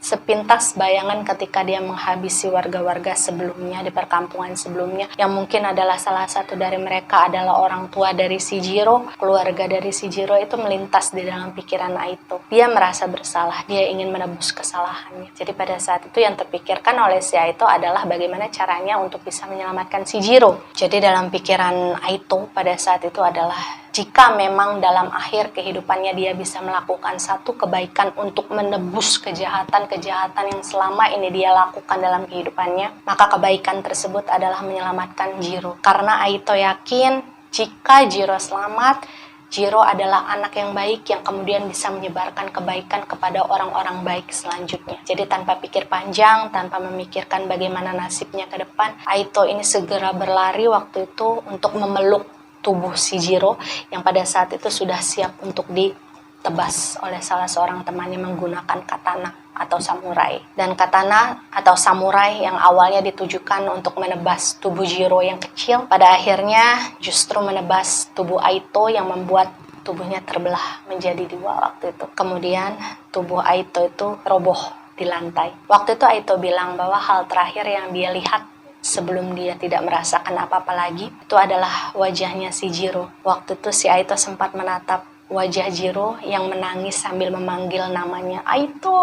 sepintas bayangan ketika dia menghabisi warga-warga sebelumnya di perkampungan sebelumnya, yang mungkin adalah salah satu dari mereka adalah orang tua dari si Jiro, keluarga dari si Jiro, itu melintas di dalam pikiran Aito. Dia merasa bersalah, dia ingin menebus kesalahannya. Jadi pada saat itu yang terpikirkan oleh si Aito adalah bagaimana caranya untuk bisa menyelamatkan si Jiro. Jadi dalam pikiran Aito pada saat itu adalah jika memang dalam akhir kehidupannya dia bisa melakukan satu kebaikan untuk menebus kejahatan-kejahatan yang selama ini dia lakukan dalam kehidupannya, maka kebaikan tersebut adalah menyelamatkan Jiro. Karena Aito yakin jika Jiro selamat, Jiro adalah anak yang baik yang kemudian bisa menyebarkan kebaikan kepada orang-orang baik selanjutnya. Jadi tanpa pikir panjang, tanpa memikirkan bagaimana nasibnya ke depan, Aito ini segera berlari waktu itu untuk memeluk tubuh si Jiro yang pada saat itu sudah siap untuk ditebas oleh salah seorang temannya menggunakan katana atau samurai. Dan katana atau samurai yang awalnya ditujukan untuk menebas tubuh Jiro yang kecil, pada akhirnya justru menebas tubuh Aito yang membuat tubuhnya terbelah menjadi dua waktu itu. Kemudian tubuh Aito itu roboh di lantai. Waktu itu Aito bilang bahwa hal terakhir yang dia lihat sebelum dia tidak merasakan apa-apa lagi, itu adalah wajahnya si Jiro. Waktu itu si Aito sempat menatap wajah Jiro yang menangis sambil memanggil namanya, "Aito!"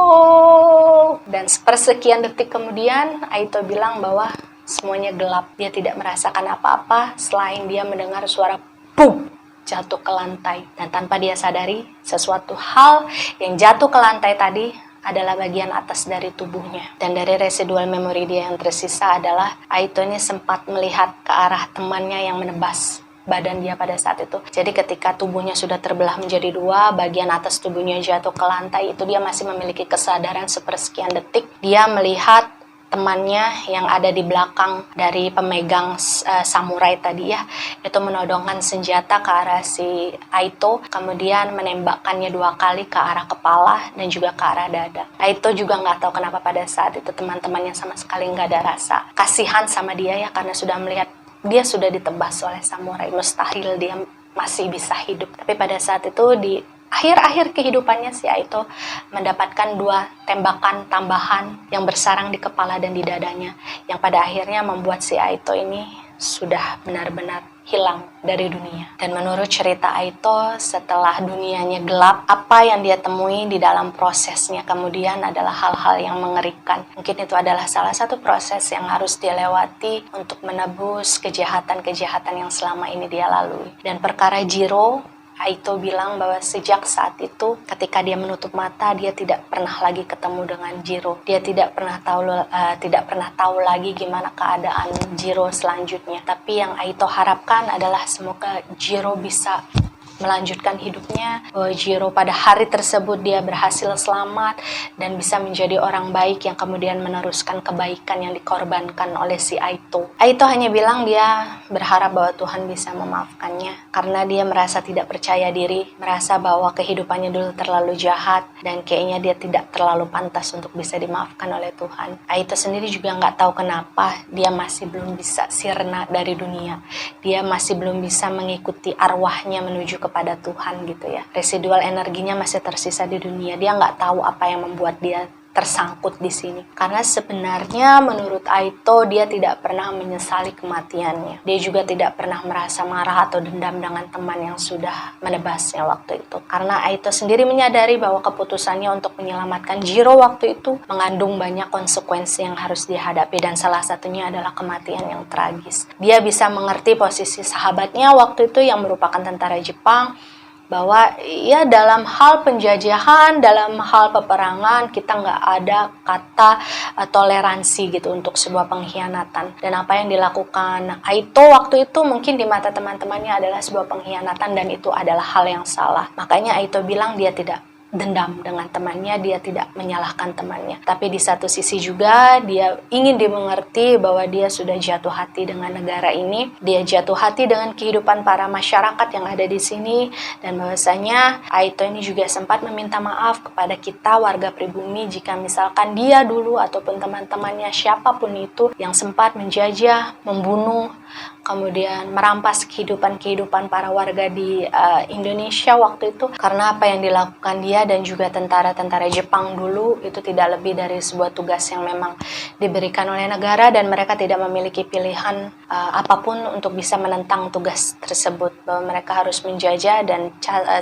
Dan sepersekian detik kemudian, Aito bilang bahwa semuanya gelap. Dia tidak merasakan apa-apa selain dia mendengar suara "pum" jatuh ke lantai. Dan tanpa dia sadari, sesuatu hal yang jatuh ke lantai tadi adalah bagian atas dari tubuhnya. Dan dari residual memori dia yang tersisa adalah Aito ini sempat melihat ke arah temannya yang menebas badan dia pada saat itu. Jadi ketika tubuhnya sudah terbelah menjadi dua, bagian atas tubuhnya jatuh ke lantai, itu dia masih memiliki kesadaran sepersekian detik. Dia melihat temannya yang ada di belakang dari pemegang samurai tadi ya, itu menodongkan senjata ke arah si Aito, kemudian menembakkannya 2 kali ke arah kepala dan juga ke arah dada. Aito juga nggak tahu kenapa pada saat itu teman-temannya sama sekali nggak ada rasa kasihan sama dia ya, karena sudah melihat dia sudah ditebas oleh samurai, mustahil dia masih bisa hidup. Tapi pada saat itu di akhir-akhir kehidupannya si Aito mendapatkan 2 tembakan tambahan yang bersarang di kepala dan di dadanya, yang pada akhirnya membuat si Aito ini sudah benar-benar hilang dari dunia. Dan menurut cerita Aito, setelah dunianya gelap, apa yang dia temui di dalam prosesnya kemudian adalah hal-hal yang mengerikan. Mungkin itu adalah salah satu proses yang harus dia lewati untuk menebus kejahatan-kejahatan yang selama ini dia lalui. Dan perkara Jiro Aito bilang bahwa sejak saat itu ketika dia menutup mata, dia tidak pernah lagi ketemu dengan Jiro. Dia tidak pernah tahu lagi gimana keadaan Jiro selanjutnya. Tapi yang Aito harapkan adalah semoga Jiro bisa melanjutkan hidupnya, bahwa Jiro pada hari tersebut dia berhasil selamat dan bisa menjadi orang baik yang kemudian meneruskan kebaikan yang dikorbankan oleh si Aito. Aito hanya bilang dia berharap bahwa Tuhan bisa memaafkannya karena dia merasa tidak percaya diri, merasa bahwa kehidupannya dulu terlalu jahat dan kayaknya dia tidak terlalu pantas untuk bisa dimaafkan oleh Tuhan. Aito sendiri juga nggak tahu kenapa dia masih belum bisa sirna dari dunia. Dia masih belum bisa mengikuti arwahnya menuju kepada Tuhan gitu ya. Residual energinya masih tersisa di dunia. Dia nggak tahu apa yang membuat dia tersangkut di sini. Karena sebenarnya menurut Aito dia tidak pernah menyesali kematiannya. Dia juga tidak pernah merasa marah atau dendam dengan teman yang sudah menebasnya waktu itu. Karena Aito sendiri menyadari bahwa keputusannya untuk menyelamatkan Jiro waktu itu mengandung banyak konsekuensi yang harus dihadapi dan salah satunya adalah kematian yang tragis. Dia bisa mengerti posisi sahabatnya waktu itu yang merupakan tentara Jepang, bahwa ya dalam hal penjajahan, dalam hal peperangan kita nggak ada kata toleransi gitu untuk sebuah pengkhianatan. Dan apa yang dilakukan Aito waktu itu mungkin di mata teman-temannya adalah sebuah pengkhianatan dan itu adalah hal yang salah. Makanya Aito bilang dia tidak dendam dengan temannya, dia tidak menyalahkan temannya. Tapi di satu sisi juga dia ingin dimengerti bahwa dia sudah jatuh hati dengan negara ini, dia jatuh hati dengan kehidupan para masyarakat yang ada di sini, dan bahwasanya Aito ini juga sempat meminta maaf kepada kita warga pribumi jika misalkan dia dulu ataupun teman-temannya siapapun itu yang sempat menjajah, membunuh, kemudian merampas kehidupan para warga di Indonesia waktu itu, karena apa yang dilakukan dia dan juga tentara-tentara Jepang dulu itu tidak lebih dari sebuah tugas yang memang diberikan oleh negara dan mereka tidak memiliki pilihan apapun untuk bisa menentang tugas tersebut, bahwa mereka harus menjajah dan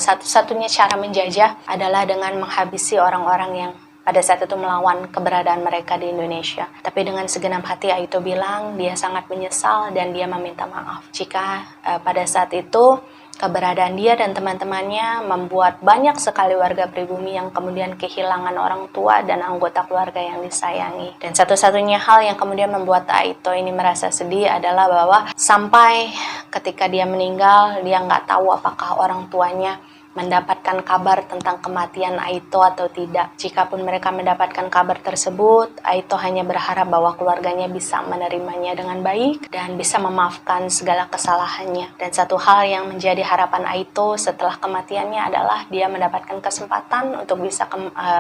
satu-satunya cara menjajah adalah dengan menghabisi orang-orang yang pada saat itu melawan keberadaan mereka di Indonesia. Tapi dengan segenap hati Aito bilang dia sangat menyesal dan dia meminta maaf jika pada saat itu keberadaan dia dan teman-temannya membuat banyak sekali warga pribumi yang kemudian kehilangan orang tua dan anggota keluarga yang disayangi. Dan satu-satunya hal yang kemudian membuat Aito ini merasa sedih adalah bahwa sampai ketika dia meninggal, dia nggak tahu apakah orang tuanya mendapatkan kabar tentang kematian Aito atau tidak. Jikapun mereka mendapatkan kabar tersebut, Aito hanya berharap bahwa keluarganya bisa menerimanya dengan baik dan bisa memaafkan segala kesalahannya. Dan satu hal yang menjadi harapan Aito setelah kematiannya adalah dia mendapatkan kesempatan untuk bisa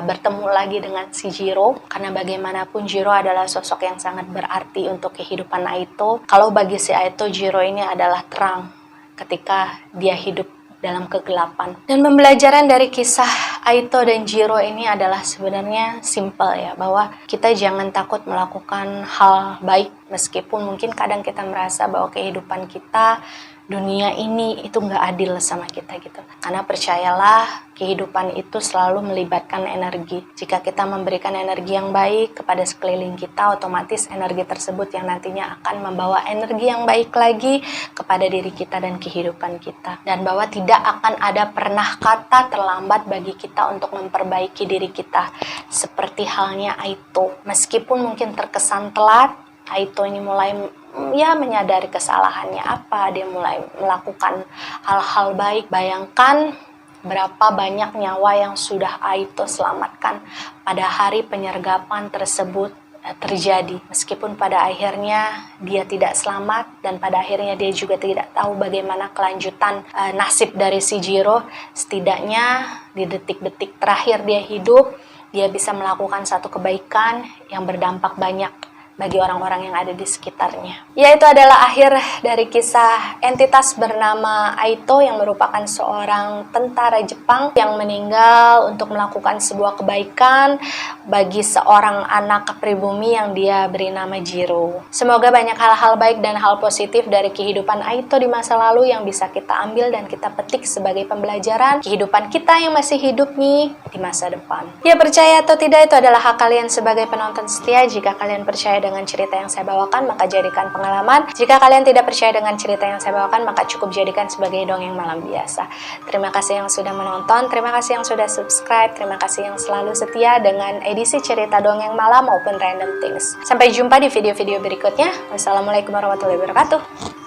bertemu lagi dengan si Jiro, karena bagaimanapun Jiro adalah sosok yang sangat berarti untuk kehidupan Aito. Kalau bagi si Aito, Jiro ini adalah terang ketika dia hidup dalam kegelapan. Dan pembelajaran dari kisah Aito dan Jiro ini adalah sebenarnya simple ya, bahwa kita jangan takut melakukan hal baik meskipun mungkin kadang kita merasa bahwa kehidupan kita, dunia ini itu nggak adil sama kita gitu. Karena percayalah, kehidupan itu selalu melibatkan energi. Jika kita memberikan energi yang baik kepada sekeliling kita, otomatis energi tersebut yang nantinya akan membawa energi yang baik lagi kepada diri kita dan kehidupan kita. Dan bahwa tidak akan ada pernah kata terlambat bagi kita untuk memperbaiki diri kita. Seperti halnya Aito. Meskipun mungkin terkesan telat, Aito ini mulai menyadari kesalahannya apa, dia mulai melakukan hal-hal baik. Bayangkan berapa banyak nyawa yang sudah Aito selamatkan pada hari penyergapan tersebut terjadi. Meskipun pada akhirnya dia tidak selamat dan pada akhirnya dia juga tidak tahu bagaimana kelanjutan nasib dari si Jiro, setidaknya di detik-detik terakhir dia hidup, dia bisa melakukan satu kebaikan yang berdampak banyak bagi orang-orang yang ada di sekitarnya. Yaitu adalah akhir dari kisah entitas bernama Aito yang merupakan seorang tentara Jepang yang meninggal untuk melakukan sebuah kebaikan bagi seorang anak pribumi yang dia beri nama Jiro. Semoga banyak hal-hal baik dan hal positif dari kehidupan Aito di masa lalu yang bisa kita ambil dan kita petik sebagai pembelajaran kehidupan kita yang masih hidup nih di masa depan. Ya, percaya atau tidak itu adalah hak kalian sebagai penonton setia. Jika kalian percaya dengan cerita yang saya bawakan, maka jadikan pengalaman. Jika kalian tidak percaya dengan cerita yang saya bawakan, maka cukup jadikan sebagai dongeng malam biasa. Terima kasih yang sudah menonton, terima kasih yang sudah subscribe, terima kasih yang selalu setia dengan edisi cerita dongeng malam maupun random things. Sampai jumpa di video-video berikutnya. Wassalamualaikum warahmatullahi wabarakatuh.